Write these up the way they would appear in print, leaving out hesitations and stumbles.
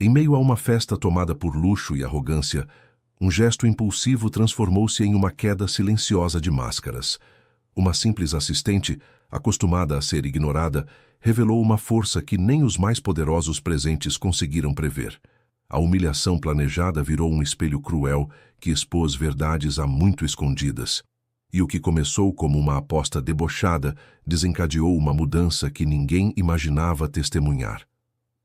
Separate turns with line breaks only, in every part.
Em meio a uma festa tomada por luxo e arrogância, um gesto impulsivo transformou-se em uma queda silenciosa de máscaras. Uma simples assistente, acostumada a ser ignorada, revelou uma força que nem os mais poderosos presentes conseguiram prever. A humilhação planejada virou um espelho cruel que expôs verdades há muito escondidas. E o que começou como uma aposta debochada desencadeou uma mudança que ninguém imaginava testemunhar.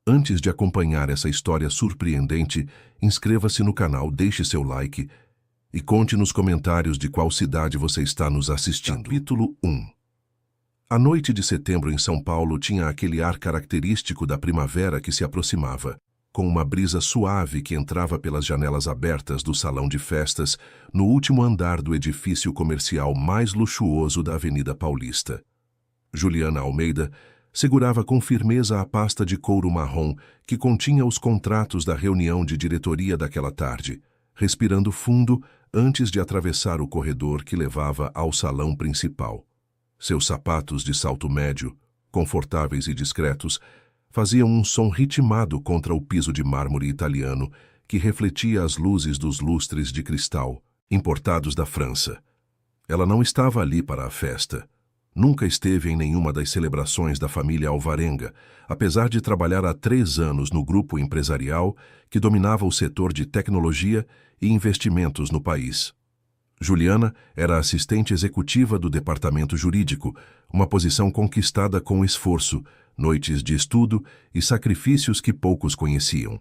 Antes de acompanhar essa história surpreendente, inscreva-se no canal, deixe seu like e conte nos comentários de qual cidade você está nos assistindo. Capítulo 1. A noite de setembro em São Paulo tinha aquele ar característico da primavera que se aproximava, com uma brisa suave que entrava pelas janelas abertas do salão de festas no último andar do edifício comercial mais luxuoso da Avenida Paulista. Juliana Almeida segurava com firmeza a pasta de couro marrom que continha os contratos da reunião de diretoria daquela tarde, respirando fundo antes de atravessar o corredor que levava ao salão principal. Seus sapatos de salto médio, confortáveis e discretos, faziam um som ritmado contra o piso de mármore italiano que refletia as luzes dos lustres de cristal, importados da França. Ela não estava ali para a festa. Nunca esteve em nenhuma das celebrações da família Alvarenga, apesar de trabalhar há 3 anos no grupo empresarial que dominava o setor de tecnologia e investimentos no país. Juliana era assistente executiva do departamento jurídico, uma posição conquistada com esforço, noites de estudo e sacrifícios que poucos conheciam.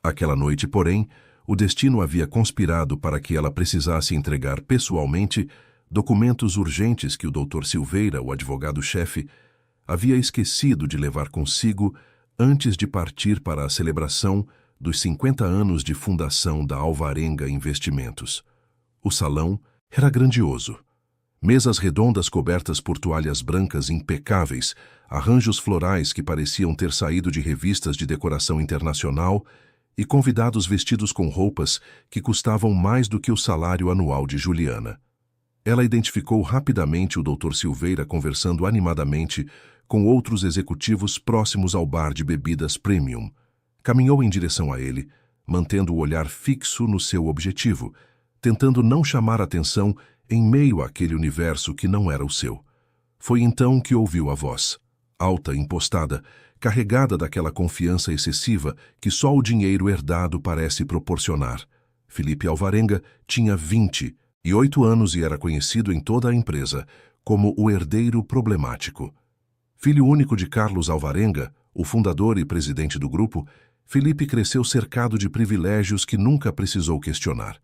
Aquela noite, porém, o destino havia conspirado para que ela precisasse entregar pessoalmente documentos urgentes que o Dr. Silveira, o advogado-chefe, havia esquecido de levar consigo antes de partir para a celebração dos 50 anos de fundação da Alvarenga Investimentos. O salão era grandioso. Mesas redondas cobertas por toalhas brancas impecáveis, arranjos florais que pareciam ter saído de revistas de decoração internacional e convidados vestidos com roupas que custavam mais do que o salário anual de Juliana. Ela identificou rapidamente o Dr. Silveira conversando animadamente com outros executivos próximos ao bar de bebidas premium. Caminhou em direção a ele, mantendo o olhar fixo no seu objetivo, tentando não chamar atenção em meio àquele universo que não era o seu. Foi então que ouviu a voz, alta e impostada, carregada daquela confiança excessiva que só o dinheiro herdado parece proporcionar. Felipe Alvarenga tinha 28 anos e era conhecido em toda a empresa como o herdeiro problemático. Filho único de Carlos Alvarenga, o fundador e presidente do grupo, Felipe cresceu cercado de privilégios que nunca precisou questionar.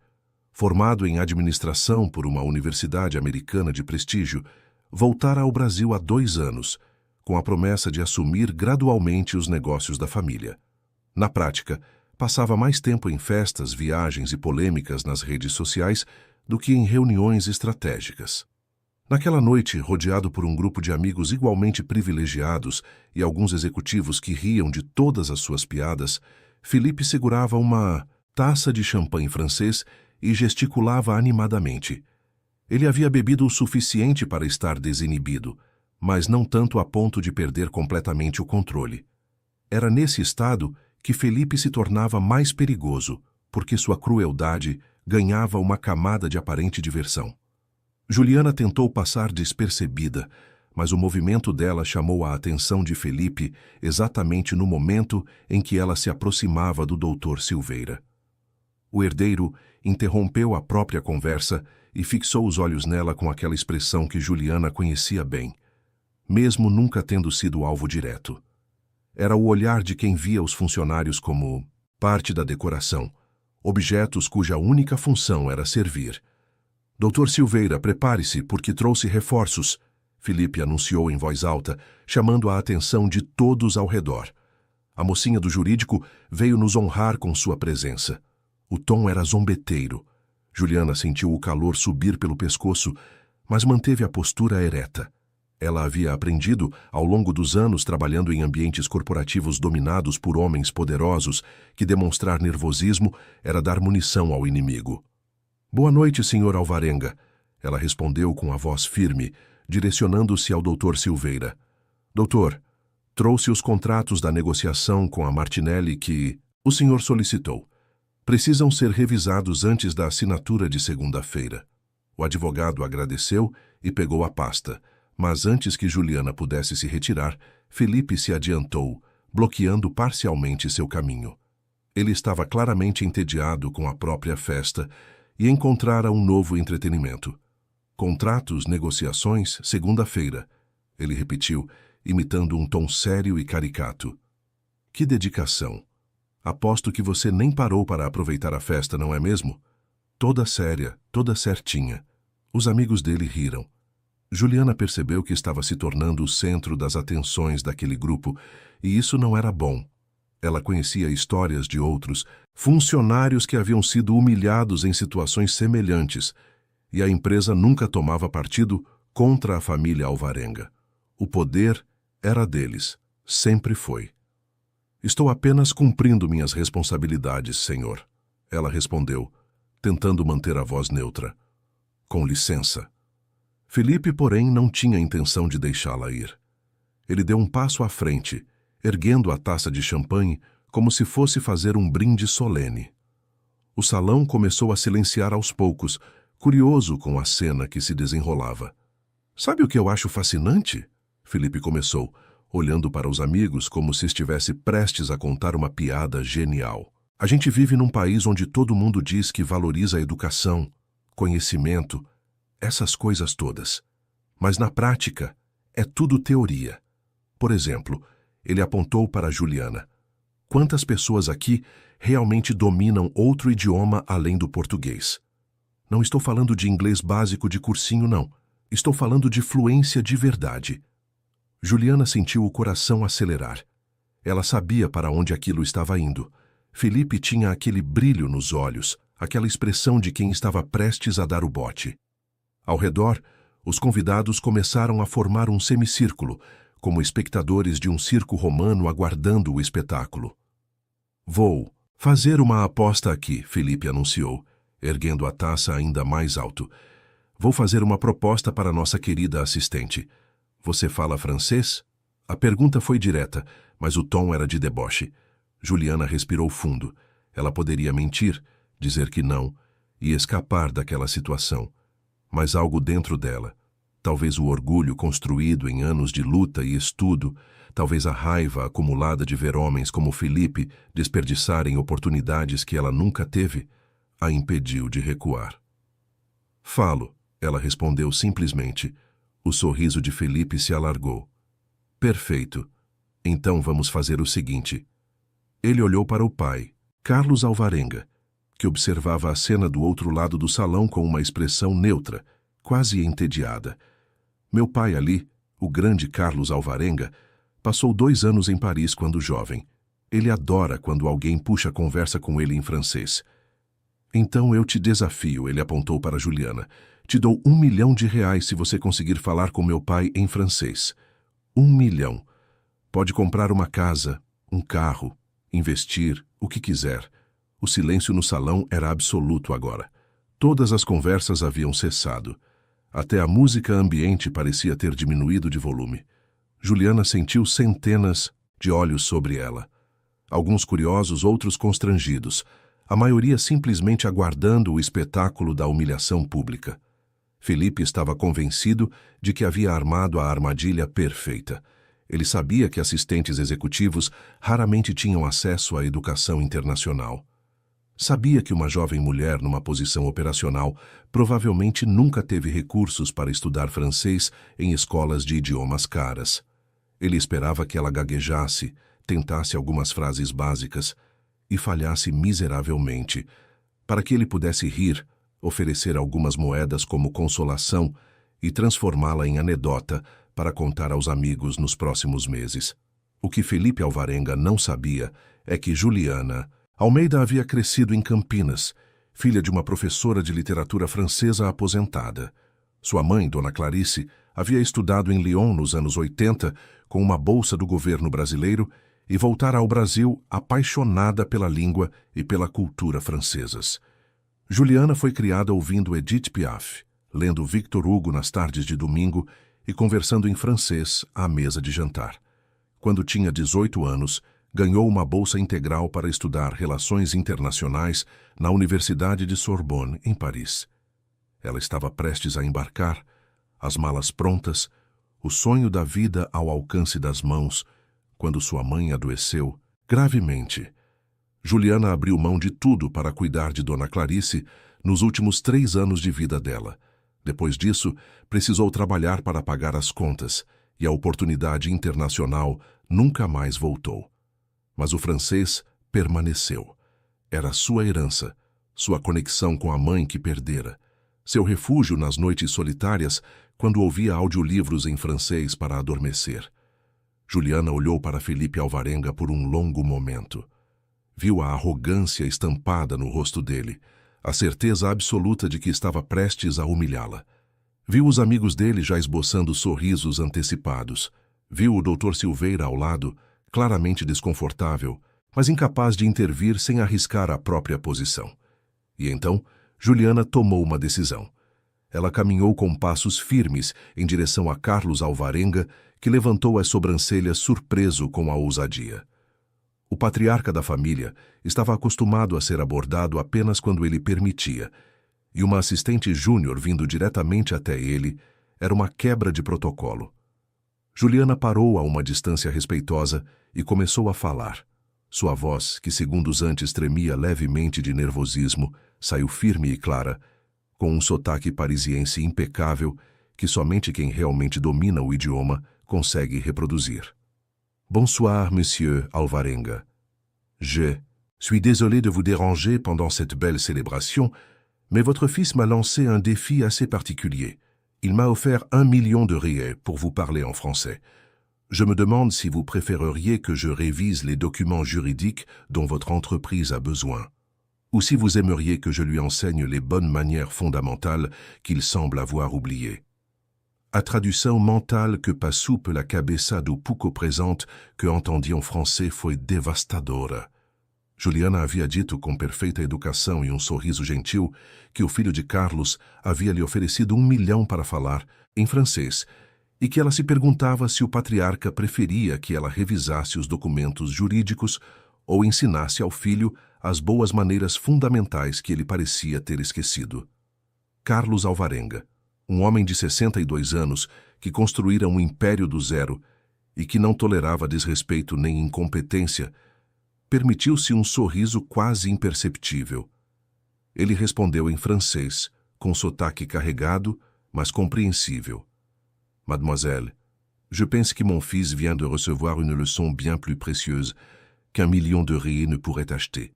Formado em administração por uma universidade americana de prestígio, voltara ao Brasil há 2 anos, com a promessa de assumir gradualmente os negócios da família. Na prática, passava mais tempo em festas, viagens e polêmicas nas redes sociais do que em reuniões estratégicas. Naquela noite, rodeado por um grupo de amigos igualmente privilegiados e alguns executivos que riam de todas as suas piadas, Felipe segurava uma taça de champanhe francês e gesticulava animadamente. Ele havia bebido o suficiente para estar desinibido, mas não tanto a ponto de perder completamente o controle. Era nesse estado que Felipe se tornava mais perigoso, porque sua crueldade ganhava uma camada de aparente diversão. Juliana tentou passar despercebida, mas o movimento dela chamou a atenção de Felipe exatamente no momento em que ela se aproximava do Dr. Silveira. O herdeiro interrompeu a própria conversa e fixou os olhos nela com aquela expressão que Juliana conhecia bem, mesmo nunca tendo sido alvo direto. Era o olhar de quem via os funcionários como parte da decoração, objetos cuja única função era servir. Dr. Silveira, prepare-se, porque trouxe reforços, Felipe anunciou em voz alta, chamando a atenção de todos ao redor. A mocinha do jurídico veio nos honrar com sua presença. O tom era zombeteiro. Juliana sentiu o calor subir pelo pescoço, mas manteve a postura ereta. Ela havia aprendido, ao longo dos anos trabalhando em ambientes corporativos dominados por homens poderosos, que demonstrar nervosismo era dar munição ao inimigo. "Boa noite, Sr. Alvarenga", ela respondeu com a voz firme, direcionando-se ao Dr. Silveira. "Doutor, trouxe os contratos da negociação com a Martinelli que..." O senhor solicitou. Precisam ser revisados antes da assinatura de segunda-feira. O advogado agradeceu e pegou a pasta, mas antes que Juliana pudesse se retirar, Felipe se adiantou, bloqueando parcialmente seu caminho. Ele estava claramente entediado com a própria festa e encontrara um novo entretenimento. Contratos, negociações, segunda-feira. Ele repetiu, imitando um tom sério e caricato. Que dedicação! Aposto que você nem parou para aproveitar a festa, não é mesmo? Toda séria, toda certinha. Os amigos dele riram. Juliana percebeu que estava se tornando o centro das atenções daquele grupo, e isso não era bom. Ela conhecia histórias de outros, funcionários que haviam sido humilhados em situações semelhantes, e a empresa nunca tomava partido contra a família Alvarenga. O poder era deles, sempre foi. Estou apenas cumprindo minhas responsabilidades, senhor, ela respondeu, tentando manter a voz neutra. Com licença. Felipe, porém, não tinha intenção de deixá-la ir. Ele deu um passo à frente, erguendo a taça de champanhe como se fosse fazer um brinde solene. O salão começou a silenciar aos poucos, curioso com a cena que se desenrolava. Sabe o que eu acho fascinante? Felipe começou, olhando para os amigos como se estivesse prestes a contar uma piada genial. A gente vive num país onde todo mundo diz que valoriza a educação, conhecimento, essas coisas todas. Mas na prática, é tudo teoria. Por exemplo, ele apontou para Juliana. Quantas pessoas aqui realmente dominam outro idioma além do português? Não estou falando de inglês básico de cursinho, não. Estou falando de fluência de verdade. Juliana sentiu o coração acelerar. Ela sabia para onde aquilo estava indo. Felipe tinha aquele brilho nos olhos, aquela expressão de quem estava prestes a dar o bote. Ao redor, os convidados começaram a formar um semicírculo, como espectadores de um circo romano aguardando o espetáculo. Vou fazer uma aposta aqui, Felipe anunciou, erguendo a taça ainda mais alto. Vou fazer uma proposta para nossa querida assistente. Você fala francês? A pergunta foi direta, mas o tom era de deboche. Juliana respirou fundo. Ela poderia mentir, dizer que não, e escapar daquela situação. Mas algo dentro dela, talvez o orgulho construído em anos de luta e estudo, talvez a raiva acumulada de ver homens como Felipe desperdiçarem oportunidades que ela nunca teve, a impediu de recuar. Falo, ela respondeu simplesmente. O sorriso de Felipe se alargou. Perfeito. Então vamos fazer o seguinte. Ele olhou para o pai, Carlos Alvarenga, que observava a cena do outro lado do salão com uma expressão neutra, quase entediada. Meu pai ali, o grande Carlos Alvarenga, passou 2 anos em Paris quando jovem. Ele adora quando alguém puxa a conversa com ele em francês. Então eu te desafio, ele apontou para Juliana. Te dou R$1 milhão se você conseguir falar com meu pai em francês. 1 milhão. Pode comprar uma casa, um carro, investir, o que quiser. O silêncio no salão era absoluto agora. Todas as conversas haviam cessado. Até a música ambiente parecia ter diminuído de volume. Juliana sentiu centenas de olhos sobre ela. Alguns curiosos, outros constrangidos. A maioria simplesmente aguardando o espetáculo da humilhação pública. Felipe estava convencido de que havia armado a armadilha perfeita. Ele sabia que assistentes executivos raramente tinham acesso à educação internacional. Sabia que uma jovem mulher numa posição operacional provavelmente nunca teve recursos para estudar francês em escolas de idiomas caras. Ele esperava que ela gaguejasse, tentasse algumas frases básicas e falhasse miseravelmente, para que ele pudesse rir, oferecer algumas moedas como consolação e transformá-la em anedota para contar aos amigos nos próximos meses. O que Felipe Alvarenga não sabia é que Juliana Almeida havia crescido em Campinas, filha de uma professora de literatura francesa aposentada. Sua mãe, Dona Clarice, havia estudado em Lyon nos anos 80 com uma bolsa do governo brasileiro e voltara ao Brasil apaixonada pela língua e pela cultura francesas. Juliana foi criada ouvindo Edith Piaf, lendo Victor Hugo nas tardes de domingo e conversando em francês à mesa de jantar. Quando tinha 18 anos, ganhou uma bolsa integral para estudar Relações Internacionais na Universidade de Sorbonne, em Paris. Ela estava prestes a embarcar, as malas prontas, o sonho da vida ao alcance das mãos, quando sua mãe adoeceu gravemente. Juliana abriu mão de tudo para cuidar de Dona Clarice nos últimos 3 anos de vida dela. Depois disso, precisou trabalhar para pagar as contas, e a oportunidade internacional nunca mais voltou. Mas o francês permaneceu. Era sua herança, sua conexão com a mãe que perdera, seu refúgio nas noites solitárias quando ouvia audiolivros em francês para adormecer. Juliana olhou para Felipe Alvarenga por um longo momento. Viu a arrogância estampada no rosto dele, a certeza absoluta de que estava prestes a humilhá-la. Viu os amigos dele já esboçando sorrisos antecipados. Viu o Dr. Silveira ao lado, claramente desconfortável, mas incapaz de intervir sem arriscar a própria posição. E então, Juliana tomou uma decisão. Ela caminhou com passos firmes em direção a Carlos Alvarenga, que levantou as sobrancelhas surpreso com a ousadia. O patriarca da família estava acostumado a ser abordado apenas quando ele permitia, e uma assistente júnior vindo diretamente até ele era uma quebra de protocolo. Juliana parou a uma distância respeitosa e começou a falar. Sua voz, que segundos antes tremia levemente de nervosismo, saiu firme e clara, com um sotaque parisiense impecável que somente quem realmente domina o idioma consegue reproduzir. Bonsoir, monsieur Alvarenga. Je suis désolé de vous déranger pendant cette belle célébration, mais votre fils m'a lancé un défi assez particulier. Il m'a offert 1 million de riets pour vous parler en français. Je me demande si vous préféreriez que je révise les documents juridiques dont votre entreprise a besoin, ou si vous aimeriez que je lui enseigne les bonnes manières fondamentales qu'il semble avoir oubliées. A tradução mental que passou pela cabeça do pouco presente que entendi em francês foi devastadora. Juliana havia dito com perfeita educação e um sorriso gentil que o filho de Carlos havia lhe oferecido 1 milhão para falar em francês e que ela se perguntava se o patriarca preferia que ela revisasse os documentos jurídicos ou ensinasse ao filho as boas maneiras fundamentais que ele parecia ter esquecido. Carlos Alvarenga, um homem de 62 anos que construíra um império do zero e que não tolerava desrespeito nem incompetência, permitiu-se um sorriso quase imperceptível. Ele respondeu em francês, com sotaque carregado, mas compreensível. Mademoiselle, je pense que mon fils vient de recevoir une leçon bien plus précieuse qu'un million de riets ne pourrait acheter.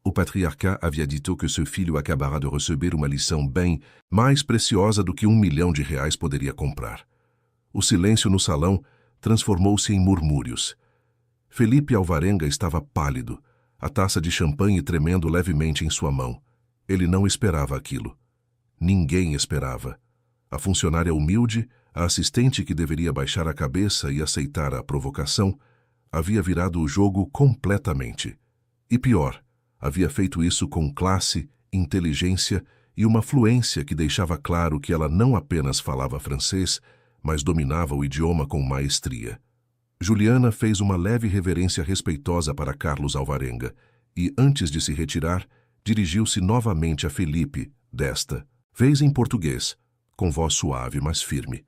O patriarca havia dito que seu filho acabara de receber uma lição bem mais preciosa do que 1 milhão de reais poderia comprar. O silêncio no salão transformou-se em murmúrios. Felipe Alvarenga estava pálido, a taça de champanhe tremendo levemente em sua mão. Ele não esperava aquilo. Ninguém esperava. A funcionária humilde, a assistente que deveria baixar a cabeça e aceitar a provocação, havia virado o jogo completamente. E pior, havia feito isso com classe, inteligência e uma fluência que deixava claro que ela não apenas falava francês, mas dominava o idioma com maestria. Juliana fez uma leve reverência respeitosa para Carlos Alvarenga e, antes de se retirar, dirigiu-se novamente a Felipe, desta vez em português, com voz suave, mas firme.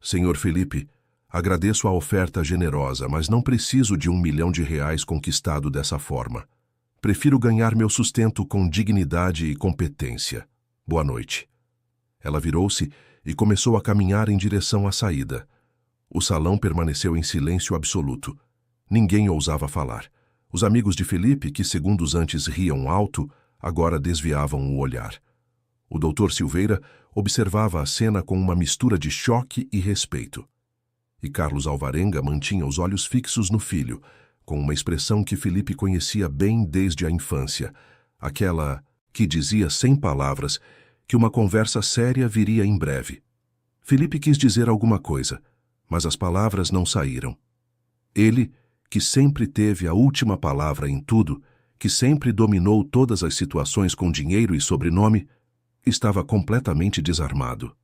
Senhor Felipe, agradeço a oferta generosa, mas não preciso de 1 milhão de reais conquistado dessa forma. Prefiro ganhar meu sustento com dignidade e competência. Boa noite. Ela virou-se e começou a caminhar em direção à saída. O salão permaneceu em silêncio absoluto. Ninguém ousava falar. Os amigos de Felipe, que segundos antes riam alto, agora desviavam o olhar. O Dr. Silveira observava a cena com uma mistura de choque e respeito. E Carlos Alvarenga mantinha os olhos fixos no filho, com uma expressão que Felipe conhecia bem desde a infância, aquela que dizia sem palavras que uma conversa séria viria em breve. Felipe quis dizer alguma coisa, mas as palavras não saíram. Ele, que sempre teve a última palavra em tudo, que sempre dominou todas as situações com dinheiro e sobrenome, estava completamente desarmado.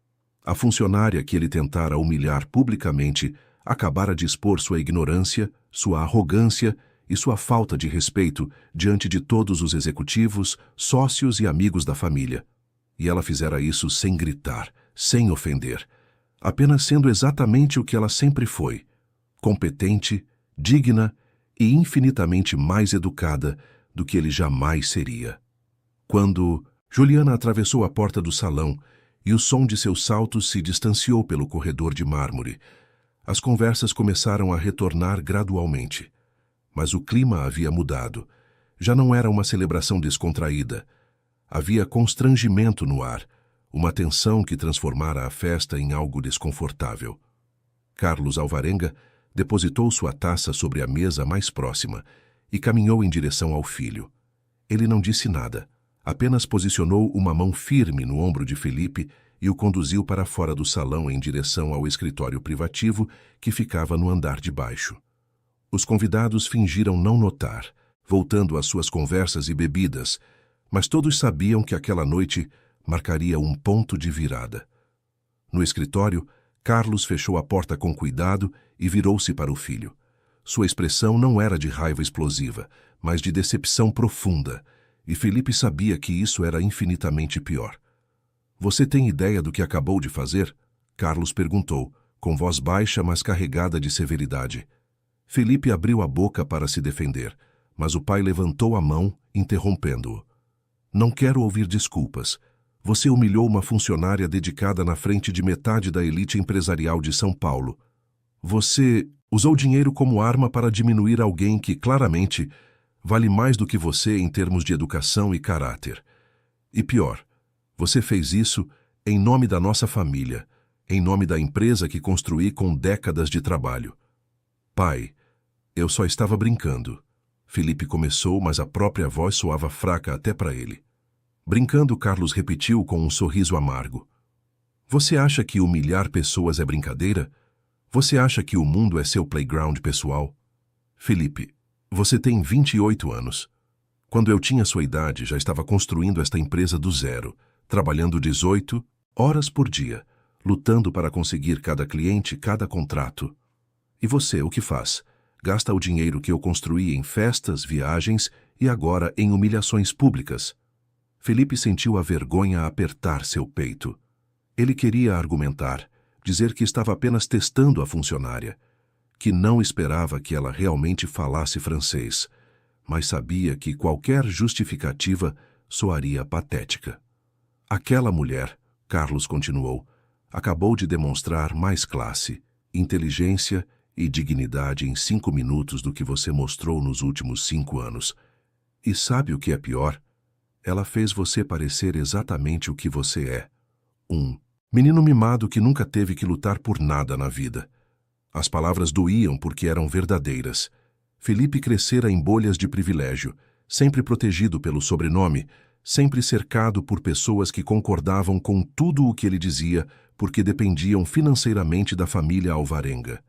A funcionária que ele tentara humilhar publicamente acabara de expor sua ignorância, sua arrogância e sua falta de respeito diante de todos os executivos, sócios e amigos da família. E ela fizera isso sem gritar, sem ofender, apenas sendo exatamente o que ela sempre foi: competente, digna e infinitamente mais educada do que ele jamais seria. Quando Juliana atravessou a porta do salão e o som de seus saltos se distanciou pelo corredor de mármore, as conversas começaram a retornar gradualmente. Mas o clima havia mudado. Já não era uma celebração descontraída. Havia constrangimento no ar, uma tensão que transformara a festa em algo desconfortável. Carlos Alvarenga depositou sua taça sobre a mesa mais próxima e caminhou em direção ao filho. Ele não disse nada, apenas posicionou uma mão firme no ombro de Felipe e o conduziu para fora do salão em direção ao escritório privativo que ficava no andar de baixo. Os convidados fingiram não notar, voltando às suas conversas e bebidas, mas todos sabiam que aquela noite marcaria um ponto de virada. No escritório, Carlos fechou a porta com cuidado e virou-se para o filho. Sua expressão não era de raiva explosiva, mas de decepção profunda, e Felipe sabia que isso era infinitamente pior. "Você tem ideia do que acabou de fazer?" Carlos perguntou, com voz baixa, mas carregada de severidade. Felipe abriu a boca para se defender, mas o pai levantou a mão, interrompendo-o. "Não quero ouvir desculpas. Você humilhou uma funcionária dedicada na frente de metade da elite empresarial de São Paulo. Você usou dinheiro como arma para diminuir alguém que, claramente, vale mais do que você em termos de educação e caráter. E pior, você fez isso em nome da nossa família, em nome da empresa que construí com décadas de trabalho." "Pai, eu só estava brincando." Felipe começou, mas a própria voz soava fraca até para ele. Brincando, Carlos repetiu com um sorriso amargo. "Você acha que humilhar pessoas é brincadeira? Você acha que o mundo é seu playground pessoal? Felipe, você tem 28 anos. Quando eu tinha sua idade, já estava construindo esta empresa do zero, trabalhando 18 horas por dia, lutando para conseguir cada cliente, cada contrato. E você, o que faz? Gasta o dinheiro que eu construí em festas, viagens e agora em humilhações públicas." Felipe sentiu a vergonha apertar seu peito. Ele queria argumentar, dizer que estava apenas testando a funcionária, que não esperava que ela realmente falasse francês, mas sabia que qualquer justificativa soaria patética. "Aquela mulher", Carlos continuou, "acabou de demonstrar mais classe, inteligência e dignidade em 5 minutos do que você mostrou nos últimos 5 anos. E sabe o que é pior? Ela fez você parecer exatamente o que você é. Um menino mimado que nunca teve que lutar por nada na vida." As palavras doíam porque eram verdadeiras. Felipe crescera em bolhas de privilégio, sempre protegido pelo sobrenome, sempre cercado por pessoas que concordavam com tudo o que ele dizia porque dependiam financeiramente da família Alvarenga.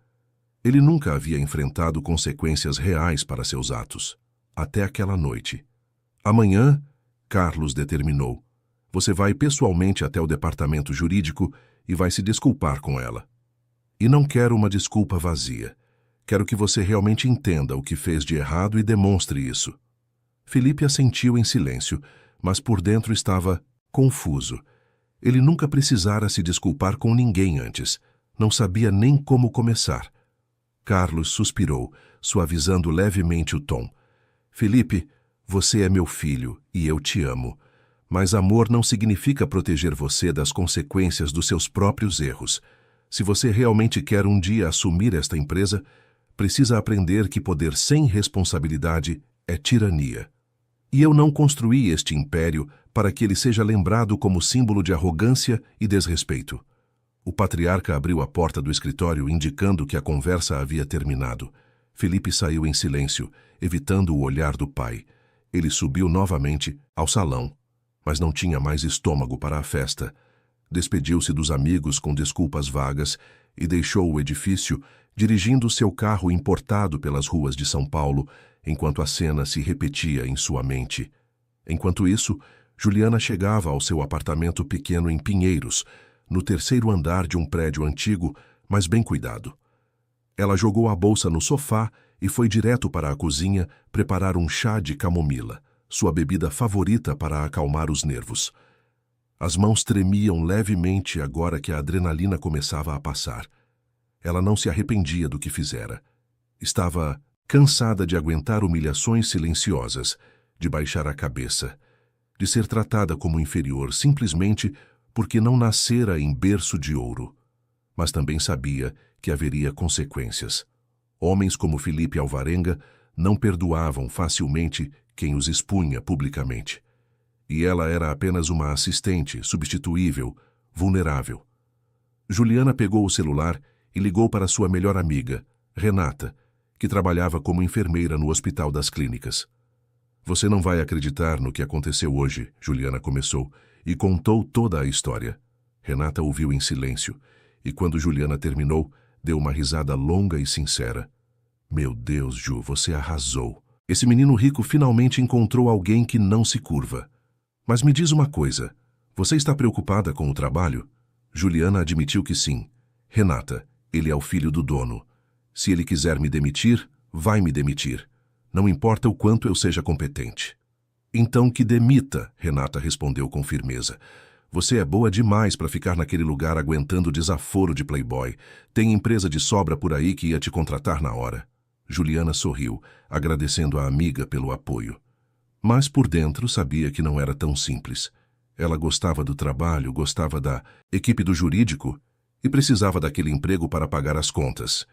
Ele nunca havia enfrentado consequências reais para seus atos, até aquela noite. "Amanhã", Carlos determinou, "você vai pessoalmente até o departamento jurídico e vai se desculpar com ela. E não quero uma desculpa vazia. Quero que você realmente entenda o que fez de errado e demonstre isso." Felipe assentiu em silêncio, mas por dentro estava confuso. Ele nunca precisara se desculpar com ninguém antes. Não sabia nem como começar. Carlos suspirou, suavizando levemente o tom. "Felipe, você é meu filho e eu te amo. Mas amor não significa proteger você das consequências dos seus próprios erros. Se você realmente quer um dia assumir esta empresa, precisa aprender que poder sem responsabilidade é tirania. E eu não construí este império para que ele seja lembrado como símbolo de arrogância e desrespeito." O patriarca abriu a porta do escritório, indicando que a conversa havia terminado. Felipe saiu em silêncio, evitando o olhar do pai. Ele subiu novamente ao salão, mas não tinha mais estômago para a festa. Despediu-se dos amigos com desculpas vagas e deixou o edifício, dirigindo seu carro importado pelas ruas de São Paulo, enquanto a cena se repetia em sua mente. Enquanto isso, Juliana chegava ao seu apartamento pequeno em Pinheiros, no 3º andar de um prédio antigo, mas bem cuidado. Ela jogou a bolsa no sofá e foi direto para a cozinha preparar um chá de camomila, sua bebida favorita para acalmar os nervos. As mãos tremiam levemente agora que a adrenalina começava a passar. Ela não se arrependia do que fizera. Estava cansada de aguentar humilhações silenciosas, de baixar a cabeça, de ser tratada como inferior simplesmente porque não nascera em berço de ouro. Mas também sabia que haveria consequências. Homens como Felipe Alvarenga não perdoavam facilmente quem os expunha publicamente. E ela era apenas uma assistente, substituível, vulnerável. Juliana pegou o celular e ligou para sua melhor amiga, Renata, que trabalhava como enfermeira no Hospital das Clínicas. Você não vai acreditar no que aconteceu hoje, Juliana começou, e contou toda a história. Renata ouviu em silêncio, e quando Juliana terminou, deu uma risada longa e sincera. Meu Deus, Ju, você arrasou. Esse menino rico finalmente encontrou alguém que não se curva. Mas me diz uma coisa, você está preocupada com o trabalho? Juliana admitiu que sim. Renata, ele é o filho do dono. Se ele quiser me demitir, vai me demitir. Não importa o quanto eu seja competente. Então que demita, Renata respondeu com firmeza. Você é boa demais para ficar naquele lugar aguentando desaforo de playboy. Tem empresa de sobra por aí que ia te contratar na hora. Juliana sorriu, agradecendo a amiga pelo apoio. Mas por dentro sabia que não era tão simples. Ela gostava do trabalho, gostava da equipe do jurídico e precisava daquele emprego para pagar as contas.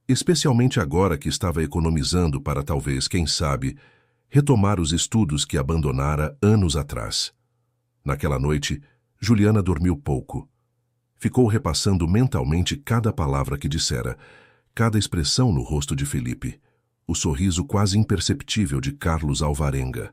Especialmente agora que estava economizando para talvez, quem sabe, retomar os estudos que abandonara anos atrás. Naquela noite, Juliana dormiu pouco. Ficou repassando mentalmente cada palavra que dissera, cada expressão no rosto de Felipe, o sorriso quase imperceptível de Carlos Alvarenga.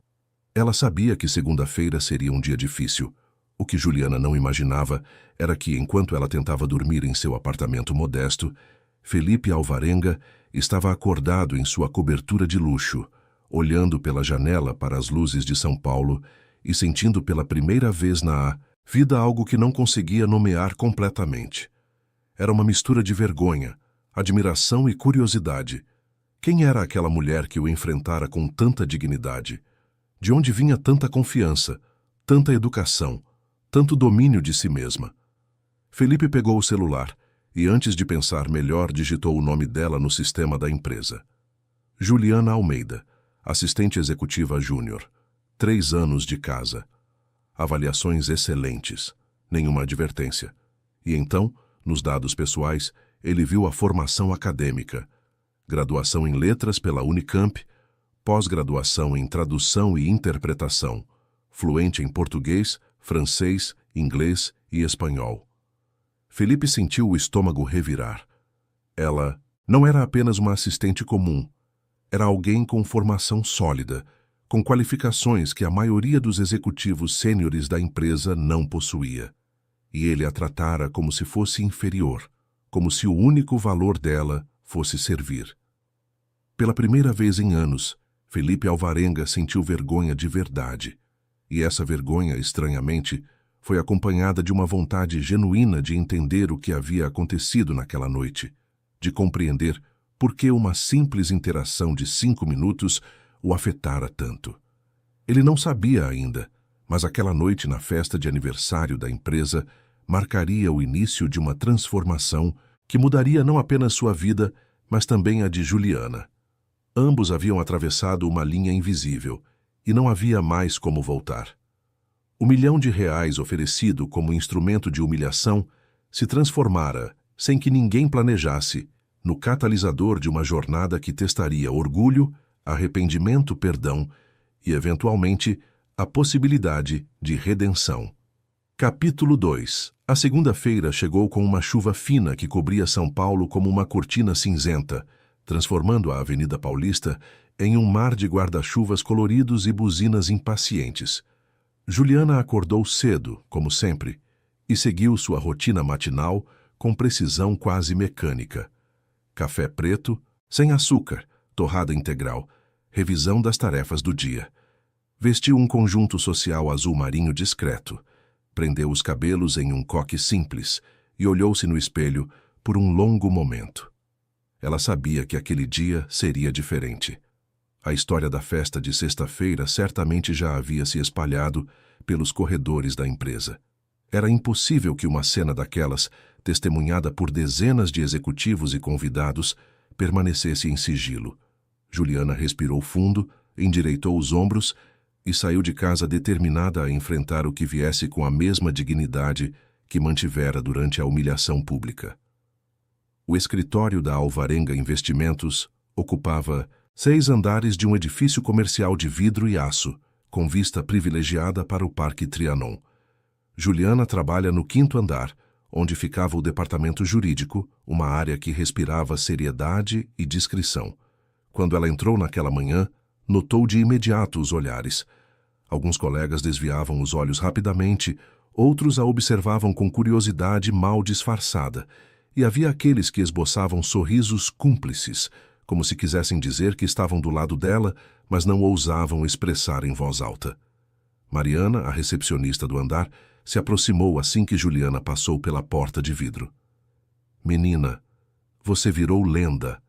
Ela sabia que segunda-feira seria um dia difícil. O que Juliana não imaginava era que, enquanto ela tentava dormir em seu apartamento modesto, Felipe Alvarenga estava acordado em sua cobertura de luxo, olhando pela janela para as luzes de São Paulo e sentindo pela primeira vez na vida algo que não conseguia nomear completamente. Era uma mistura de vergonha, admiração e curiosidade. Quem era aquela mulher que o enfrentara com tanta dignidade? De onde vinha tanta confiança, tanta educação, tanto domínio de si mesma? Felipe pegou o celular e, antes de pensar melhor, digitou o nome dela no sistema da empresa. Juliana Almeida, assistente executiva júnior, 3 anos de casa. Avaliações excelentes, nenhuma advertência. E então, nos dados pessoais, ele viu a formação acadêmica, graduação em letras pela Unicamp, pós-graduação em tradução e interpretação, fluente em português, francês, inglês e espanhol. Felipe sentiu o estômago revirar. Ela não era apenas uma assistente comum. Era alguém com formação sólida, com qualificações que a maioria dos executivos sêniores da empresa não possuía. E ele a tratara como se fosse inferior, como se o único valor dela fosse servir. Pela primeira vez em anos, Felipe Alvarenga sentiu vergonha de verdade. E essa vergonha, estranhamente, foi acompanhada de uma vontade genuína de entender o que havia acontecido naquela noite, de compreender por que uma simples interação de 5 minutos o afetara tanto. Ele não sabia ainda, mas aquela noite na festa de aniversário da empresa marcaria o início de uma transformação que mudaria não apenas sua vida, mas também a de Juliana. Ambos haviam atravessado uma linha invisível, e não havia mais como voltar. O R$ 1.000.000 oferecido como instrumento de humilhação se transformara, sem que ninguém planejasse, no catalisador de uma jornada que testaria orgulho, arrependimento, perdão e, eventualmente, a possibilidade de redenção. Capítulo 2. A segunda-feira chegou com uma chuva fina que cobria São Paulo como uma cortina cinzenta, transformando a Avenida Paulista em um mar de guarda-chuvas coloridos e buzinas impacientes. Juliana acordou cedo, como sempre, e seguiu sua rotina matinal com precisão quase mecânica. Café preto, sem açúcar, torrada integral, revisão das tarefas do dia. Vestiu um conjunto social azul marinho discreto, prendeu os cabelos em um coque simples e olhou-se no espelho por um longo momento. Ela sabia que aquele dia seria diferente. A história da festa de sexta-feira certamente já havia se espalhado pelos corredores da empresa. Era impossível que uma cena daquelas, testemunhada por dezenas de executivos e convidados, permanecesse em sigilo. Juliana respirou fundo, endireitou os ombros e saiu de casa determinada a enfrentar o que viesse com a mesma dignidade que mantivera durante a humilhação pública. O escritório da Alvarenga Investimentos ocupava 6 andares de um edifício comercial de vidro e aço, com vista privilegiada para o Parque Trianon. Juliana trabalha no 5º andar, onde ficava o departamento jurídico, uma área que respirava seriedade e discrição. Quando ela entrou naquela manhã, notou de imediato os olhares. Alguns colegas desviavam os olhos rapidamente, outros a observavam com curiosidade mal disfarçada, e havia aqueles que esboçavam sorrisos cúmplices, como se quisessem dizer que estavam do lado dela, mas não ousavam expressar em voz alta. Mariana, a recepcionista do andar, se aproximou assim que Juliana passou pela porta de vidro. "Menina, você virou lenda."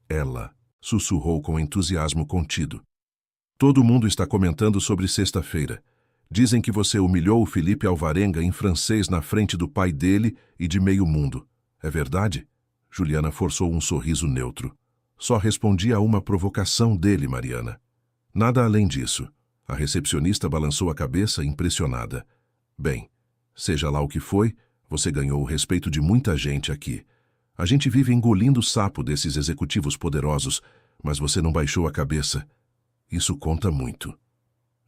Ela sussurrou com entusiasmo contido. "Todo mundo está comentando sobre sexta-feira. Dizem que você humilhou o Felipe Alvarenga em francês na frente do pai dele e de meio mundo. É verdade?" Juliana forçou um sorriso neutro. "Só respondi a uma provocação dele, Mariana. Nada além disso." A recepcionista balançou a cabeça, impressionada. "Bem, seja lá o que foi, você ganhou o respeito de muita gente aqui. A gente vive engolindo o sapo desses executivos poderosos, mas você não baixou a cabeça. Isso conta muito."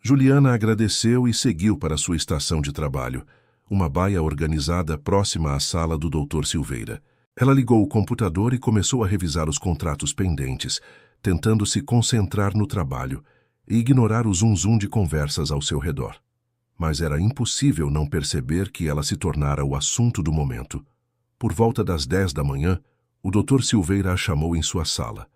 Juliana agradeceu e seguiu para sua estação de trabalho, uma baia organizada próxima à sala do Dr. Silveira. Ela ligou o computador e começou a revisar os contratos pendentes, tentando se concentrar no trabalho e ignorar o zum-zum de conversas ao seu redor. Mas era impossível não perceber que ela se tornara o assunto do momento. Por volta das 10 da manhã, o Dr. Silveira a chamou em sua sala.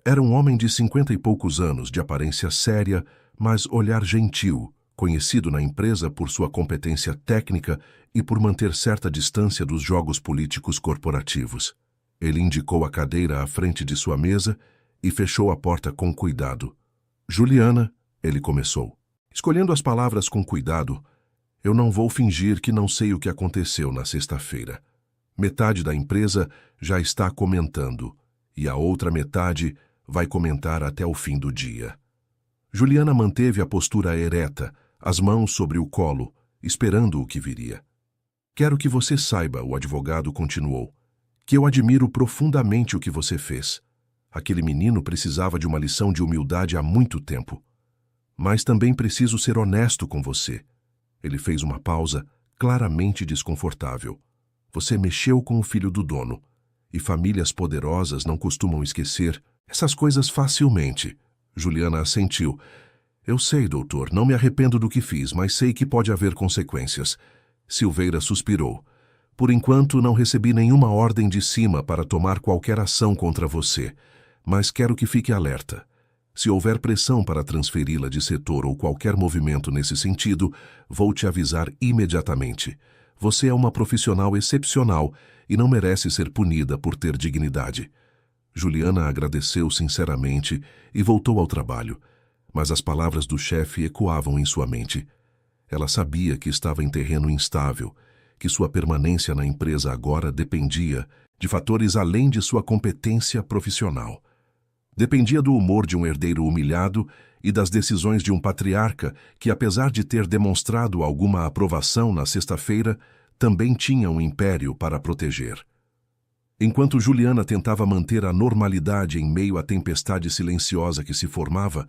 Era um homem de 50 e poucos anos, de aparência séria, mas olhar gentil, conhecido na empresa por sua competência técnica e por manter certa distância dos jogos políticos corporativos. Ele indicou a cadeira à frente de sua mesa e fechou a porta com cuidado. "Juliana", ele começou, escolhendo as palavras com cuidado, "eu não vou fingir que não sei o que aconteceu na sexta-feira. Metade da empresa já está comentando, e a outra metade vai comentar até o fim do dia." Juliana manteve a postura ereta, as mãos sobre o colo, esperando o que viria. "Quero que você saiba", o advogado continuou, "que eu admiro profundamente o que você fez. Aquele menino precisava de uma lição de humildade há muito tempo. Mas também preciso ser honesto com você." Ele fez uma pausa, claramente desconfortável. "Você mexeu com o filho do dono, e famílias poderosas não costumam esquecer essas coisas facilmente." Juliana assentiu. "Eu sei, doutor, não me arrependo do que fiz, mas sei que pode haver consequências." Silveira suspirou. "Por enquanto, não recebi nenhuma ordem de cima para tomar qualquer ação contra você, mas quero que fique alerta. Se houver pressão para transferi-la de setor ou qualquer movimento nesse sentido, vou te avisar imediatamente. Você é uma profissional excepcional e não merece ser punida por ter dignidade." Juliana agradeceu sinceramente e voltou ao trabalho, mas as palavras do chefe ecoavam em sua mente. Ela sabia que estava em terreno instável, que sua permanência na empresa agora dependia de fatores além de sua competência profissional. Dependia do humor de um herdeiro humilhado e das decisões de um patriarca que, apesar de ter demonstrado alguma aprovação na sexta-feira, também tinha um império para proteger. Enquanto Juliana tentava manter a normalidade em meio à tempestade silenciosa que se formava,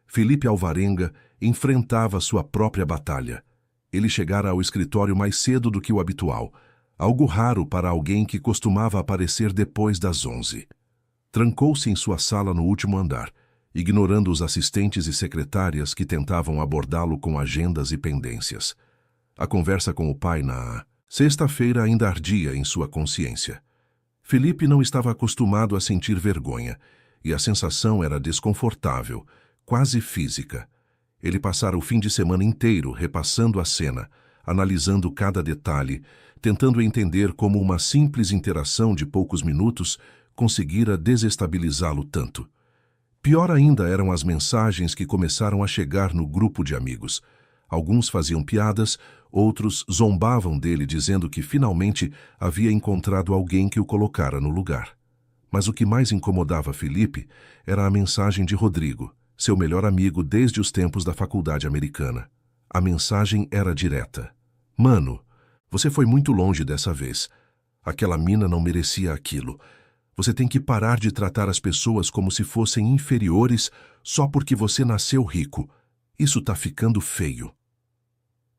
Felipe Alvarenga enfrentava sua própria batalha. Ele chegara ao escritório mais cedo do que o habitual, algo raro para alguém que costumava aparecer depois das 11. Trancou-se em sua sala no último andar, ignorando os assistentes e secretárias que tentavam abordá-lo com agendas e pendências. A conversa com o pai na sexta-feira ainda ardia em sua consciência. Felipe não estava acostumado a sentir vergonha, e a sensação era desconfortável, quase física. Ele passara o fim de semana inteiro repassando a cena, analisando cada detalhe, tentando entender como uma simples interação de poucos minutos conseguira desestabilizá-lo tanto. Pior ainda eram as mensagens que começaram a chegar no grupo de amigos. Alguns faziam piadas, outros zombavam dele dizendo que finalmente havia encontrado alguém que o colocara no lugar. Mas o que mais incomodava Felipe era a mensagem de Rodrigo, seu melhor amigo desde os tempos da faculdade americana. A mensagem era direta. Mano, você foi muito longe dessa vez. Aquela mina não merecia aquilo. Você tem que parar de tratar as pessoas como se fossem inferiores só porque você nasceu rico. Isso tá ficando feio.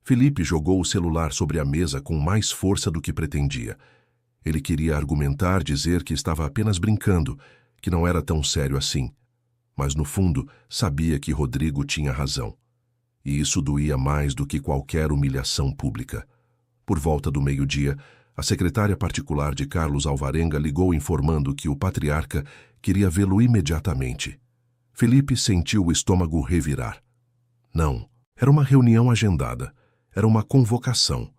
Felipe jogou o celular sobre a mesa com mais força do que pretendia. Ele queria argumentar, dizer que estava apenas brincando, que não era tão sério assim. Mas no fundo, sabia que Rodrigo tinha razão. E isso doía mais do que qualquer humilhação pública. Por volta do meio-dia, a secretária particular de Carlos Alvarenga ligou informando que o patriarca queria vê-lo imediatamente. Felipe sentiu o estômago revirar. Não, era uma reunião agendada. Era uma convocação.